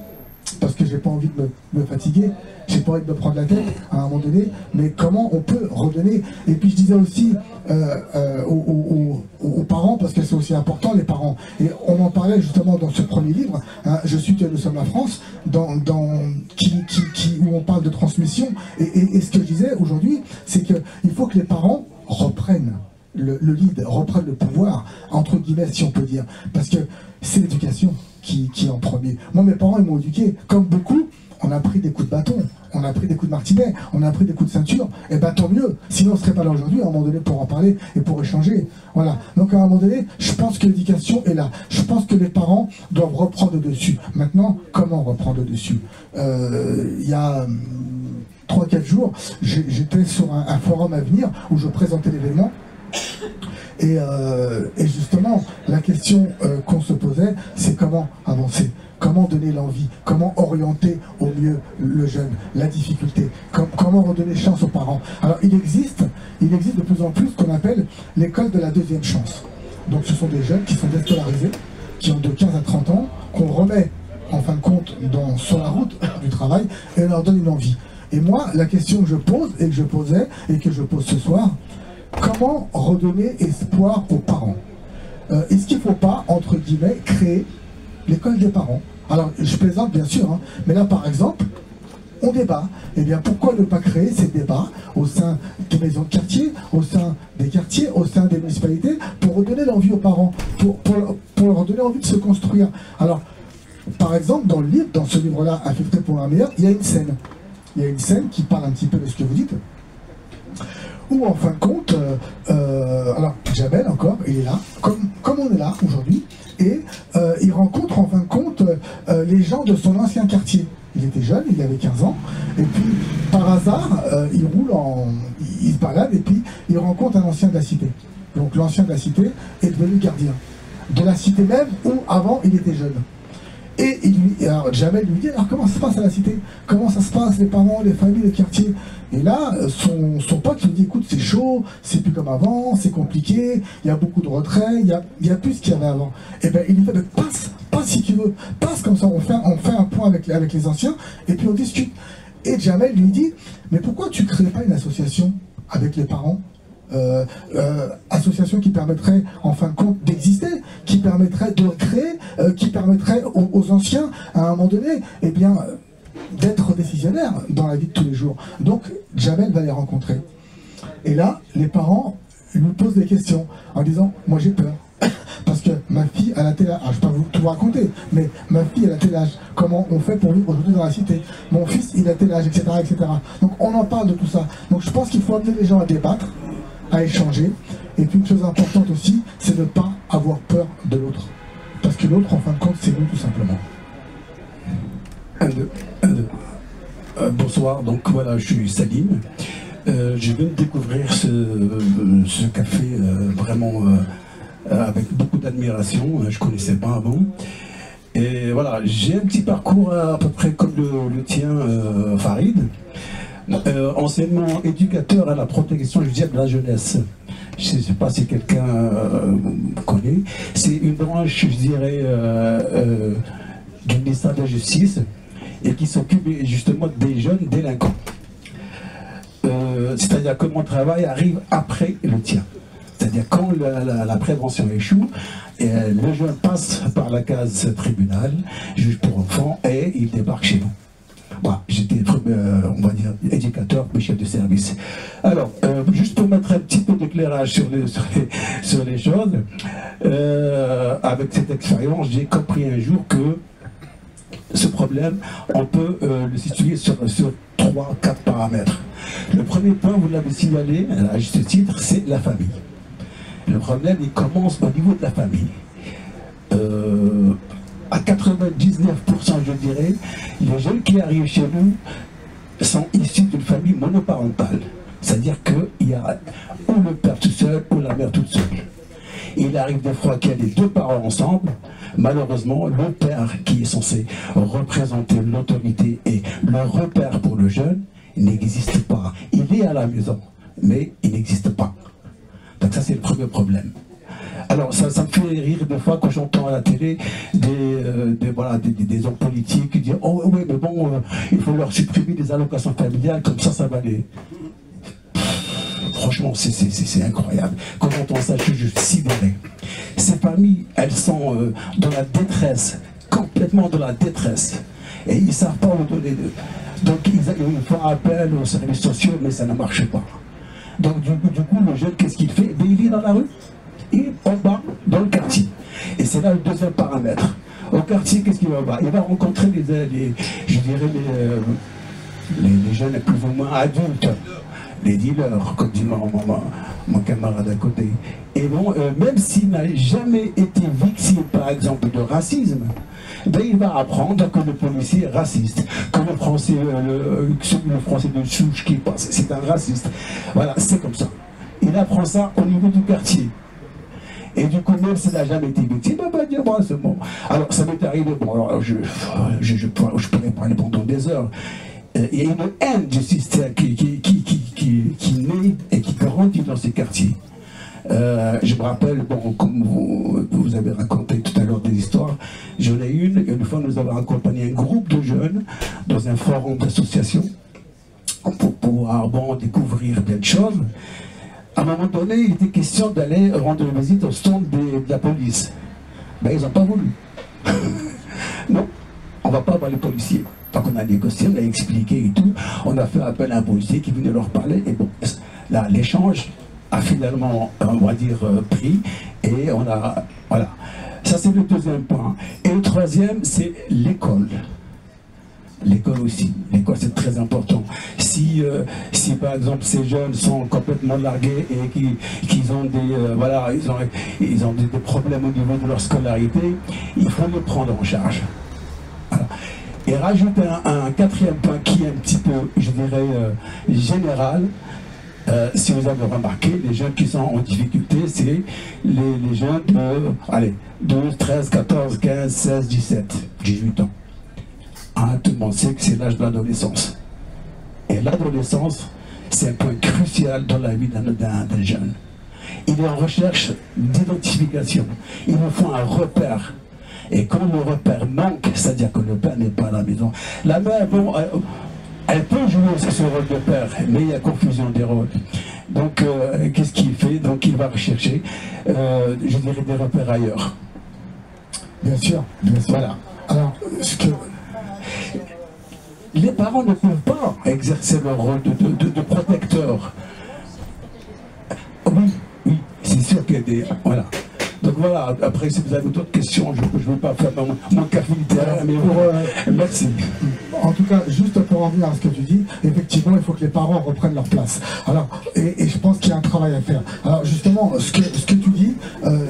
Parce que j'ai pas envie de me fatiguer, j'ai pas envie de me prendre la tête à un moment donné, mais comment on peut redonner? Et puis je disais aussi aux parents, parce que c'est aussi important, les parents, et on en parlait justement dans ce premier livre, hein, Je suis que nous sommes la France, où on parle de transmission, et ce que je disais aujourd'hui, c'est qu'il faut que les parents reprennent le lead, reprennent le pouvoir, entre guillemets, si on peut dire, parce que c'est l'éducation qui est en premier. Moi, mes parents, ils m'ont éduqué. Comme beaucoup, on a pris des coups de bâton, on a pris des coups de martinet, on a pris des coups de ceinture, et bien tant mieux. Sinon, on ne serait pas là aujourd'hui, à un moment donné, pour en parler et pour échanger. Voilà. Donc, à un moment donné, je pense que l'éducation est là. Je pense que les parents doivent reprendre le dessus. Maintenant, comment reprendre le dessus? Il y a 3-4 jours, j'étais sur un forum à venir où je présentais l'événement. Et justement, la question qu'on se posait, c'est comment avancer, comment donner l'envie, comment orienter au mieux le jeune, la difficulté, comment redonner chance aux parents. Alors il existe de plus en plus ce qu'on appelle l'école de la deuxième chance. Donc ce sont des jeunes qui sont déscolarisés, qui ont de 15 à 30 ans, qu'on remet en fin de compte sur la route du travail et on leur donne une envie. Et moi, la question que je pose et que je posais et que je pose ce soir, comment redonner espoir aux parents? Est-ce qu'il ne faut pas, entre guillemets, créer l'école des parents? Alors, je plaisante bien sûr, hein, mais là, par exemple, on débat. Eh bien, pourquoi ne pas créer ces débats au sein des maisons de quartier, au sein des quartiers, au sein des municipalités, pour redonner l'envie aux parents, pour leur donner envie de se construire? Alors, par exemple, dans le livre, dans ce livre-là, Infiltré pour un meilleur, il y a une scène. Il y a une scène qui parle un petit peu de ce que vous dites. Où en fin de compte, alors Jamel encore, il est là, comme on est là aujourd'hui, et il rencontre en fin de compte les gens de son ancien quartier. Il était jeune, il avait 15 ans, et puis par hasard, il se balade, et puis il rencontre un ancien de la cité. Donc l'ancien de la cité est devenu gardien de la cité même où avant il était jeune. Et alors Jamel lui dit, alors comment ça se passe à la cité? Comment ça se passe, les parents, les familles, les quartiers? Et là, son pote lui dit, écoute, c'est chaud, c'est plus comme avant, c'est compliqué, il y a beaucoup de retraits, il y a plus qu'il y avait avant. Et bien il lui fait, passe si tu veux, passe comme ça, on fait un point avec les anciens, et puis on discute. Et Jamel lui dit, mais pourquoi tu ne crées pas une association avec les parents? Association qui permettrait en fin de compte d'exister, qui permettrait de créer, qui permettrait aux anciens à un moment donné d'être décisionnaires dans la vie de tous les jours. Donc Jamel va les rencontrer. Et là, les parents lui posent des questions en disant, moi j'ai peur. Parce que ma fille, elle a tel âge, je ne vais pas tout vous raconter, mais ma fille, elle a tel âge, comment on fait pour vivre aujourd'hui dans la cité? Mon fils, il a tel âge, etc., etc. Donc on en parle de tout ça. Donc je pense qu'il faut amener les gens à débattre, à échanger. Et puis une chose importante aussi, c'est de ne pas avoir peur de l'autre. Parce que l'autre, en fin de compte, c'est nous tout simplement. Un, deux, un, deux. Bonsoir, donc voilà, je suis Salim. Je viens de découvrir ce café vraiment avec beaucoup d'admiration. Je ne connaissais pas avant. Et voilà, j'ai un petit parcours à peu près comme le tien, Farid. Enseignement éducateur à la protection judiciaire de la jeunesse. Je ne sais pas si quelqu'un connaît. C'est une branche, je dirais, du ministère de la Justice et qui s'occupe justement des jeunes délinquants. C'est-à-dire que mon travail arrive après le tien. C'est-à-dire quand la prévention échoue, le jeune passe par la case tribunal, juge pour enfants, et il débarque chez nous. Voilà, j'étais, on va dire, éducateur, puis chef de service. Alors, juste pour mettre un petit peu d'éclairage sur les choses, avec cette expérience, j'ai compris un jour que ce problème, on peut le situer sur 3-4 paramètres. Le premier point, vous l'avez signalé, à juste titre, c'est la famille. Le problème, il commence au niveau de la famille. À 99%, je dirais, les jeunes qui arrivent chez nous sont issus d'une famille monoparentale. C'est-à-dire qu'il y a ou le père tout seul ou la mère toute seule. Il arrive des fois qu'il y a les deux parents ensemble. Malheureusement, le père qui est censé représenter l'autorité et le repère pour le jeune, il n'existe pas. Il est à la maison, mais il n'existe pas. Donc ça, c'est le premier problème. Alors ça me fait rire des fois quand j'entends à la télé des hommes politiques qui disent « Oh oui, mais bon, il faut leur supprimer des allocations familiales, comme ça va aller. » Franchement, c'est incroyable. Quand j'entends ça, je suis sidéré. Ces familles, elles sont dans la détresse, complètement dans la détresse. Et ils ne savent pas où donner d'eux. Donc ils font appel aux services sociaux, mais ça ne marche pas. Donc du coup, le jeune, qu'est-ce qu'il fait? Il est dans la rue. Et en bas, dans le quartier. Et c'est là le deuxième paramètre. Au quartier, qu'est-ce qu'il va voir? Il va rencontrer les jeunes plus ou moins adultes, les dealers, comme dit mon camarade à côté. Et bon, même s'il n'a jamais été victime, par exemple, de racisme, ben, il va apprendre que le policier est raciste, que le français de souche qui passe, c'est un raciste. Voilà, c'est comme ça. Il apprend ça au niveau du quartier. Et du coup, même s'il n'a jamais été victime, il va dire, bon, c'est bon. Alors, ça m'est arrivé, bon, alors, je pourrais parler pendant des heures. Il y a une haine du système qui naît et qui grandit dans ces quartiers. Je me rappelle, bon, comme vous avez raconté tout à l'heure des histoires, j'en ai une fois nous avons accompagné un groupe de jeunes dans un forum d'association pour pouvoir découvrir plein de choses. À un moment donné, il était question d'aller rendre visite au stand de la police. Ben, ils n'ont pas voulu. Non, on ne va pas voir les policiers. Donc on a négocié, on a expliqué et tout. On a fait appel à un policier qui venait leur parler. Et bon, là, l'échange a finalement, on va dire, pris. Et on a... Voilà. Ça, c'est le deuxième point. Et le troisième, c'est l'école. L'école aussi. L'école, c'est très important. Si par exemple ces jeunes sont complètement largués et qu'ils ont ils ont des problèmes au niveau de leur scolarité, il faut les prendre en charge. Voilà. Et rajouter un quatrième point qui est un petit peu, je dirais, général. Si vous avez remarqué, les jeunes qui sont en difficulté, c'est les jeunes de 12, 13, 14, 15, 16, 17, 18 ans. Tout le monde sait que c'est l'âge de l'adolescence. Et l'adolescence, c'est un point crucial dans la vie d'un jeune. Il est en recherche d'identification. Il nous faut un repère. Et quand le repère manque, c'est-à-dire que le père n'est pas à la maison, la mère, bon, elle peut jouer aussi ce rôle de père, mais il y a confusion des rôles. Donc, qu'est-ce qu'il fait? Donc, il va rechercher, je dirais, des repères ailleurs. Bien sûr, bien sûr. Voilà. Alors, les parents ne peuvent pas exercer leur rôle de protecteur. Oui, c'est sûr qu'il y a des... Voilà. Donc voilà, après si vous avez d'autres questions, je ne veux pas faire mon café littéraire, mais merci. en tout cas, juste pour en venir à ce que tu dis, effectivement, il faut que les parents reprennent leur place. Alors, et je pense qu'il y a un travail à faire. Alors justement, ce que tu dis,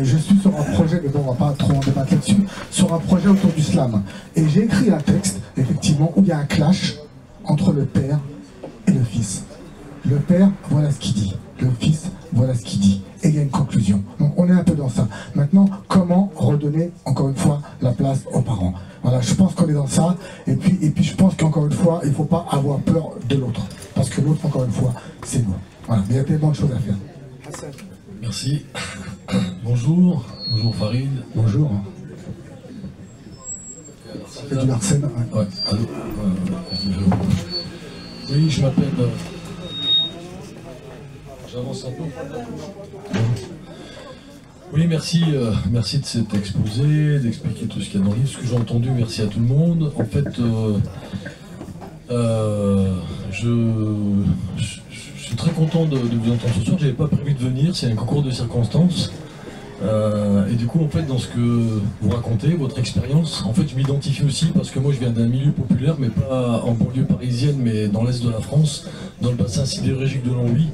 je suis sur un projet, mais bon, on va pas trop en débattre là-dessus, sur un projet autour du slam. Et j'ai écrit un texte, effectivement, où il y a un clash entre le père et le fils. Le père, voilà ce qu'il dit. Le fils, voilà ce qu'il dit. Et il y a une conclusion. Donc on est un peu dans ça. Maintenant, comment redonner, encore une fois, la place aux parents? Voilà, je pense qu'on est dans ça. Et puis je pense qu'encore une fois, il ne faut pas avoir peur de l'autre. Parce que l'autre, encore une fois, c'est nous. Voilà, mais il y a tellement de choses à faire. Merci. Bonjour. Bonjour Farid. Bonjour. C'est du Larsen. Ouais. Allô. Oui, je m'appelle... J'avance un peu. Oui, merci, merci de cet exposé, d'expliquer tout ce qu'il y a dans le livre, ce que j'ai entendu, merci à tout le monde. En fait, je suis très content de vous entendre ce soir, je n'avais pas prévu de venir, c'est un concours de circonstances. Et du coup, en fait, dans ce que vous racontez, votre expérience, en fait, je m'identifie aussi parce que moi, je viens d'un milieu populaire, mais pas en banlieue parisienne, mais dans l'est de la France, dans le bassin sidérurgique de Longwy.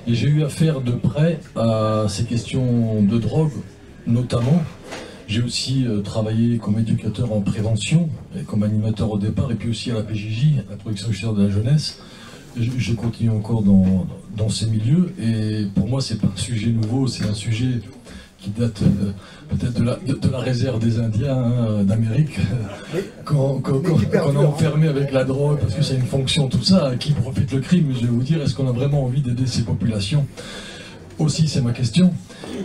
Et j'ai eu affaire de près à ces questions de drogue, notamment. J'ai aussi travaillé comme éducateur en prévention, et comme animateur au départ, et puis aussi à la PJJ, la protection judiciaire de la jeunesse. Je continue encore dans ces milieux, et pour moi, c'est pas un sujet nouveau, c'est un sujet qui date peut-être de la réserve des Indiens d'Amérique, qu'on a enfermé avec la drogue, parce que c'est une fonction, tout ça, à qui profite le crime. Je vais vous dire, est-ce qu'on a vraiment envie d'aider ces populations? Aussi, c'est ma question.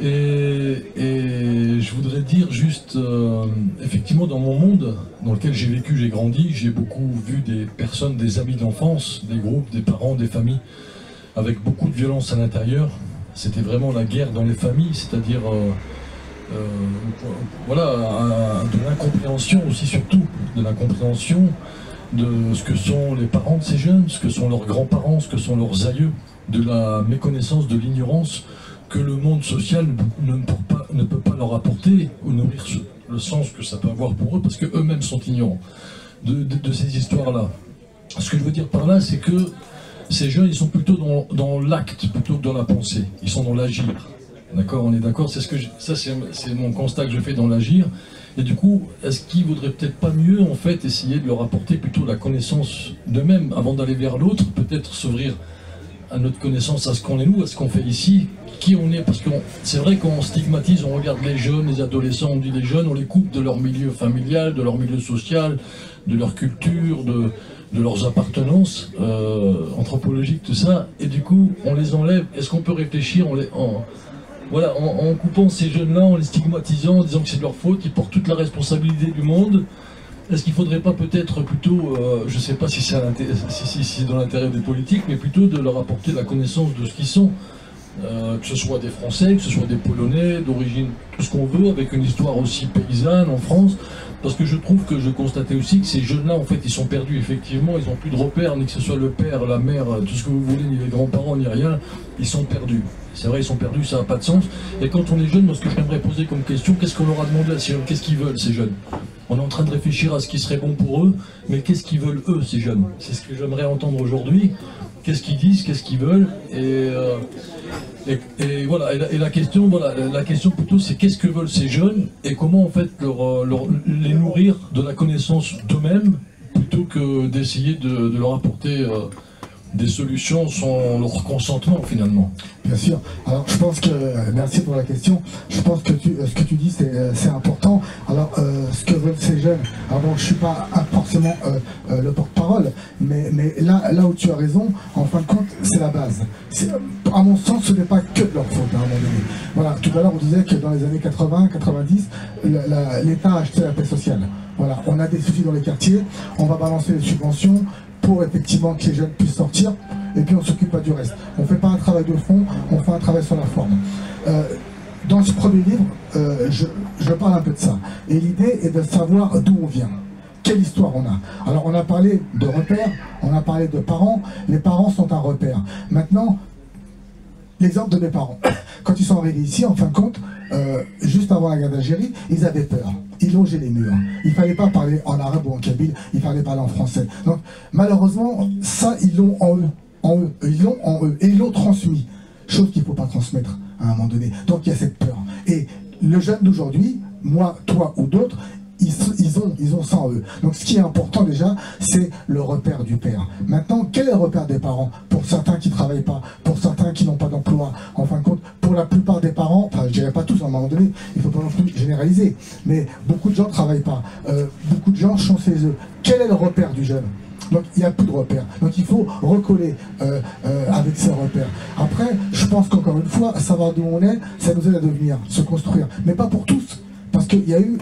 Et je voudrais dire juste, effectivement, dans mon monde, dans lequel j'ai vécu, j'ai grandi, j'ai beaucoup vu des personnes, des amis d'enfance, des groupes, des parents, des familles, avec beaucoup de violence à l'intérieur. C'était vraiment la guerre dans les familles, c'est-à-dire voilà, de l'incompréhension aussi, surtout de l'incompréhension de ce que sont les parents de ces jeunes, ce que sont leurs grands-parents, ce que sont leurs aïeux, de la méconnaissance, de l'ignorance que le monde social ne peut pas leur apporter ou nourrir le sens que ça peut avoir pour eux, parce qu'eux-mêmes sont ignorants de ces histoires-là. Ce que je veux dire par là, c'est que ces jeunes, ils sont plutôt dans l'acte, plutôt que dans la pensée. Ils sont dans l'agir. D'accord, on est d'accord. Ça, c'est mon constat que je fais dans l'agir. Et du coup, est-ce qu'il vaudrait peut-être pas mieux, en fait, essayer de leur apporter plutôt la connaissance d'eux-mêmes, avant d'aller vers l'autre, peut-être s'ouvrir à notre connaissance, à ce qu'on est nous, à ce qu'on fait ici, qui on est, parce que c'est vrai qu'on stigmatise, on regarde les jeunes, les adolescents, on dit les jeunes, on les coupe de leur milieu familial, de leur milieu social, de leur culture, de leurs appartenances anthropologiques, tout ça, et du coup, on les enlève. Est-ce qu'on peut réfléchir en coupant ces jeunes-là, en les stigmatisant, en disant que c'est de leur faute, ils portent toute la responsabilité du monde? Est-ce qu'il ne faudrait pas peut-être plutôt, je ne sais pas si c'est dans l'intérêt des politiques, mais plutôt de leur apporter la connaissance de ce qu'ils sont, que ce soit des Français, que ce soit des Polonais, d'origine, tout ce qu'on veut, avec une histoire aussi paysanne en France? Parce que je trouve que je constatais aussi que ces jeunes-là, en fait, ils sont perdus, effectivement, ils n'ont plus de repères, ni que ce soit le père, la mère, tout ce que vous voulez, ni les grands-parents, ni rien, ils sont perdus. C'est vrai, ils sont perdus, ça n'a pas de sens. Et quand on est jeune, moi, ce que j'aimerais poser comme question, qu'est-ce qu'on leur a demandé à ces jeunes? Qu'est-ce qu'ils veulent, ces jeunes? On est en train de réfléchir à ce qui serait bon pour eux, mais qu'est-ce qu'ils veulent, eux, ces jeunes? C'est ce que j'aimerais entendre aujourd'hui. Qu'est-ce qu'ils disent, qu'est-ce qu'ils veulent? Et voilà, et la question, la question plutôt, c'est qu'est-ce que veulent ces jeunes et comment en fait les nourrir de la connaissance d'eux-mêmes plutôt que d'essayer de leur apporter des solutions sans leur consentement finalement. Bien sûr. Alors je pense que, merci pour la question, je pense que ce que tu dis c'est important. Alors ce que veulent ces jeunes, alors bon, je ne suis pas forcément le porte-parole, mais là où tu as raison, en fin de compte, c'est la base. À mon sens, ce n'est pas que de leur faute à un moment donné. Voilà, tout à l'heure on disait que dans les années 80-90, l'État a acheté la paix sociale. Voilà, on a des soucis dans les quartiers, on va balancer les subventions pour effectivement que les jeunes puissent sortir, et puis on ne s'occupe pas du reste. On ne fait pas un travail de fond, on fait un travail sur la forme. Dans ce premier livre, je parle un peu de ça. Et l'idée est de savoir d'où on vient, quelle histoire on a. Alors on a parlé de repères, on a parlé de parents, les parents sont un repère. Maintenant, l'exemple de mes parents. Quand ils sont arrivés ici, en fin de compte, juste avant la guerre d'Algérie, ils avaient peur. Ils longeaient les murs. Il ne fallait pas parler en arabe ou en kabyle, il fallait parler en français. Donc, malheureusement, ça, ils l'ont en eux. Ils l'ont en eux. Et ils l'ont transmis. Chose qu'il ne faut pas transmettre à un moment donné. Donc, il y a cette peur. Et le jeune d'aujourd'hui, moi, toi ou d'autres, ils ont ça en eux. Donc ce qui est important déjà, c'est le repère du père. Maintenant, quel est le repère des parents? Pour certains qui ne travaillent pas, pour certains qui n'ont pas d'emploi, en fin de compte, pour la plupart des parents, enfin je dirais pas tous à un moment donné, il ne faut pas non plus généraliser, mais beaucoup de gens ne travaillent pas, beaucoup de gens sont chez eux. Quel est le repère du jeune? Donc il n'y a plus de repères. Donc il faut recoller avec ces repères. Après, je pense qu'encore une fois, savoir d'où on est, ça nous aide à devenir, se construire. Mais pas pour tous. Parce qu'il y a eu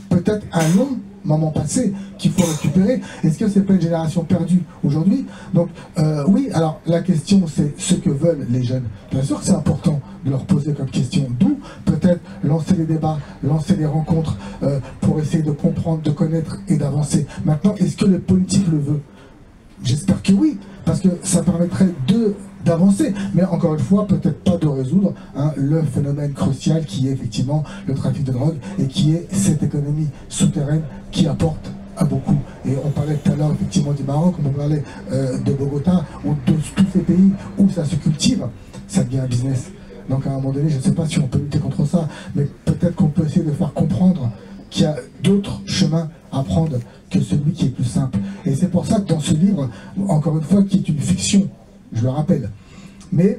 peut-être un long moment passé qu'il faut récupérer. Est-ce que c'est pas une génération perdue aujourd'hui? Donc oui, alors la question c'est ce que veulent les jeunes. Bien sûr que c'est important de leur poser comme question. D'où peut-être lancer des débats, lancer des rencontres pour essayer de comprendre, de connaître et d'avancer. Maintenant, est-ce que le politique le veut? J'espère que oui, parce que ça permettrait d'avancer, mais encore une fois, peut-être pas de résoudre le phénomène crucial qui est effectivement le trafic de drogue et qui est cette économie souterraine qui apporte à beaucoup. Et on parlait tout à l'heure effectivement du Maroc, on parlait de Bogota, ou de tous ces pays où ça se cultive, ça devient un business. Donc à un moment donné, je ne sais pas si on peut lutter contre ça, mais peut-être qu'on peut essayer de faire comprendre qu'il y a d'autres chemins à prendre que celui qui est plus simple. Et c'est pour ça que dans ce livre, encore une fois, qui est une fiction, je le rappelle, mais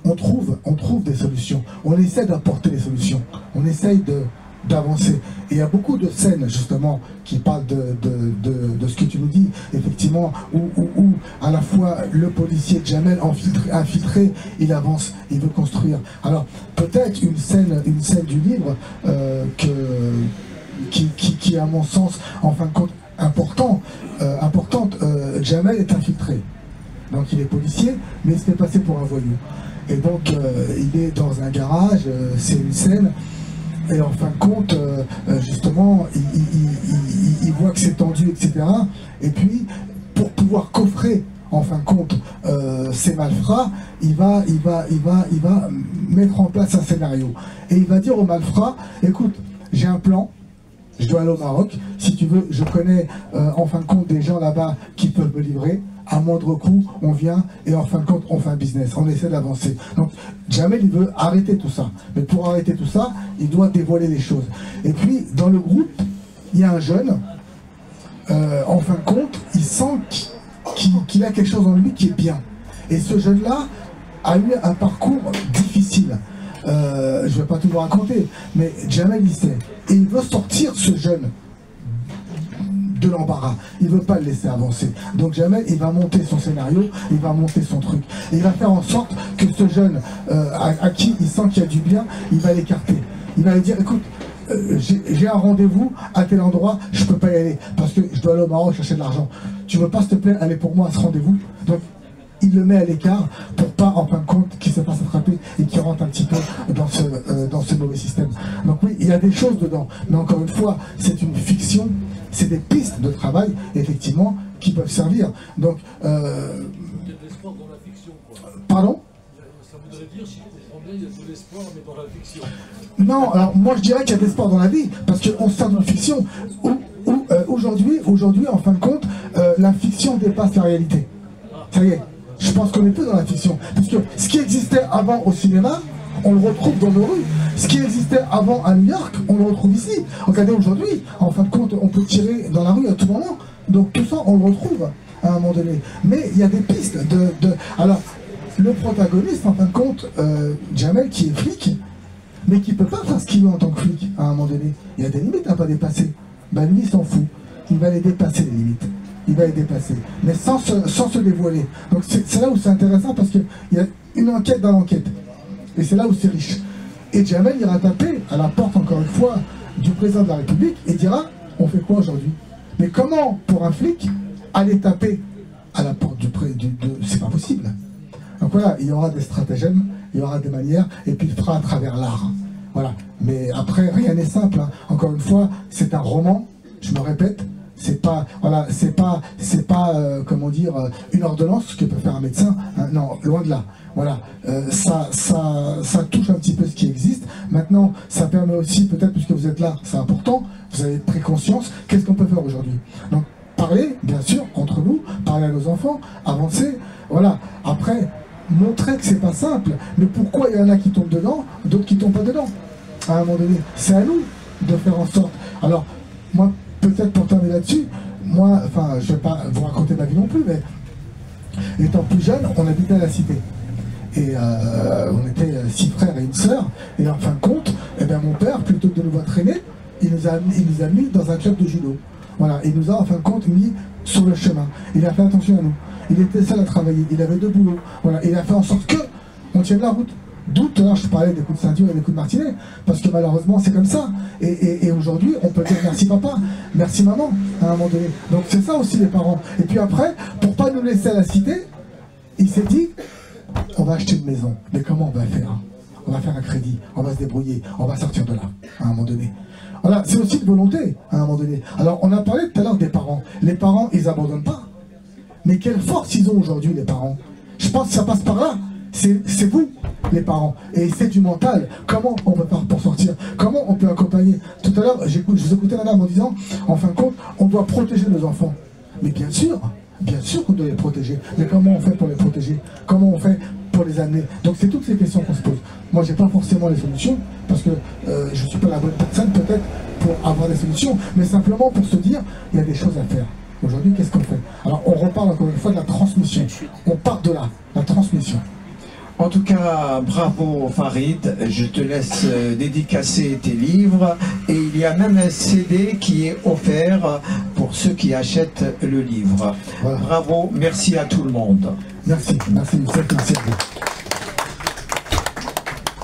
on trouve des solutions. On essaie d'apporter des solutions. On essaye d'avancer. Et il y a beaucoup de scènes, justement, qui parlent de ce que tu nous dis, effectivement, où à la fois le policier Jamel infiltré, il avance, il veut construire. Alors, peut-être une scène du livre qui est à mon sens, en fin de compte, importante. Jamel est infiltré. Donc il est policier, mais il se fait passer pour un voyou. Et donc il est dans un garage, c'est une scène, et en fin de compte, justement, il voit que c'est tendu, etc. Et puis, pour pouvoir coffrer, en fin de compte, ces malfrats, il va mettre en place un scénario. Et il va dire aux malfrats, écoute, j'ai un plan, je dois aller au Maroc, si tu veux, je connais en fin de compte des gens là-bas qui peuvent me livrer, à moindre coût, on vient et en fin de compte, on fait un business, on essaie d'avancer. Donc, Jamel, il veut arrêter tout ça. Mais pour arrêter tout ça, il doit dévoiler les choses. Et puis, dans le groupe, il y a un jeune, en fin de compte, il sent qu'il a quelque chose en lui qui est bien. Et ce jeune-là a eu un parcours difficile. Je ne vais pas tout vous raconter, mais Jamel, il sait. Et il veut sortir ce jeune de l'embarras. Il ne veut pas le laisser avancer. Donc Jamel, il va monter son scénario, il va monter son truc. Et il va faire en sorte que ce jeune, à qui il sent qu'il y a du bien, il va l'écarter. Il va lui dire, écoute, j'ai un rendez-vous à tel endroit, je ne peux pas y aller, parce que je dois aller au Maroc chercher de l'argent. Tu ne veux pas, s'il te plaît, aller pour moi à ce rendez-vous? Donc, il le met à l'écart pour pas, en fin de compte, qu'il se fasse attraper et qu'il rentre un petit peu dans ce mauvais système. Donc oui, il y a des choses dedans. Mais encore une fois, c'est une fiction, c'est des pistes de travail, effectivement, qui peuvent servir. Donc, il y a de l'espoir dans la fiction, quoi. Pardon? Ça voudrait dire, si je comprends bien, il y a de l'espoir, mais dans la fiction. Non, alors moi je dirais qu'il y a de l'espoir dans la vie, parce qu'on sert d'une fiction où aujourd'hui, en fin de compte, la fiction dépasse la réalité. Ça y est. Je pense qu'on est plus dans la fiction. Parce que ce qui existait avant au cinéma, on le retrouve dans nos rues. Ce qui existait avant à New York, on le retrouve ici. Regardez aujourd'hui, en fin de compte, on peut tirer dans la rue à tout moment. Donc tout ça, on le retrouve à un moment donné. Mais il y a des pistes Alors, le protagoniste, en fin de compte, Jamel, qui est flic, mais qui ne peut pas faire ce qu'il veut en tant que flic à un moment donné. Il y a des limites à ne pas dépasser. Ben lui, il s'en fout. Il va les dépasser, les limites. Il va les dépasser, mais sans se dévoiler. Donc c'est là où c'est intéressant, parce qu'il y a une enquête dans l'enquête. Et c'est là où c'est riche. Et Jamel ira taper à la porte, encore une fois, du président de la République et dira, on fait quoi aujourd'hui? Mais comment, pour un flic, aller taper à la porte c'est pas possible. Donc voilà, il y aura des stratagèmes, il y aura des manières, et puis il fera à travers l'art. Voilà. Mais après, rien n'est simple. Hein. Encore une fois, c'est un roman, je me répète, C'est pas, voilà, c'est pas comment dire, une ordonnance que peut faire un médecin. Hein, non, loin de là. Voilà, ça touche un petit peu ce qui existe. Maintenant, ça permet aussi, peut-être puisque vous êtes là, c'est important, vous avez pris conscience, qu'est-ce qu'on peut faire aujourd'hui? Donc, parler, bien sûr, entre nous, parler à nos enfants, avancer, voilà. Après, montrer que c'est pas simple, mais pourquoi il y en a qui tombent dedans, d'autres qui tombent pas dedans? À un moment donné, c'est à nous de faire en sorte. Alors, moi, peut-être pour terminer là-dessus, moi, enfin, je vais pas vous raconter ma vie non plus, mais étant plus jeune, on habitait à la cité. Et on était 6 frères et une sœur, et en fin de compte, eh bien, mon père, plutôt que de nous voir traîner, il nous a mis dans un club de judo. Voilà, il nous a en fin de compte mis sur le chemin. Il a fait attention à nous. Il était seul à travailler, il avait 2 boulots. Voilà, il a fait en sorte que on tienne la route. D'où tout à l'heure je parlais des coups de ceinture et des coups de martinet, parce que malheureusement c'est comme ça. Et aujourd'hui on peut dire merci papa, merci maman, à un moment donné. Donc c'est ça aussi les parents. Et puis après, pour pas nous laisser à la cité, il s'est dit, on va acheter une maison. Mais comment on va faire? On va faire un crédit, on va se débrouiller, on va sortir de là, à un moment donné. Voilà, c'est aussi une volonté, à un moment donné. Alors on a parlé tout à l'heure des parents. Les parents, ils abandonnent pas. Mais quelle force ils ont aujourd'hui, les parents? Je pense que ça passe par là. C'est vous, les parents. Et c'est du mental. Comment on peut faire pour sortir? Comment on peut accompagner? Tout à l'heure, je vous écoutais madame en disant, en fin de compte, on doit protéger nos enfants. Mais bien sûr qu'on doit les protéger. Mais comment on fait pour les protéger? Comment on fait pour les amener? Donc c'est toutes ces questions qu'on se pose. Moi, j'ai pas forcément les solutions, parce que je suis pas la bonne personne peut-être pour avoir des solutions, mais simplement pour se dire, il y a des choses à faire. Aujourd'hui, qu'est-ce qu'on fait? Alors, on reparle encore une fois de la transmission. On part de là, la transmission. En tout cas, bravo Farid, je te laisse dédicacer tes livres et il y a même un CD qui est offert pour ceux qui achètent le livre. Voilà. Bravo, merci à tout le monde. Merci, merci à vous.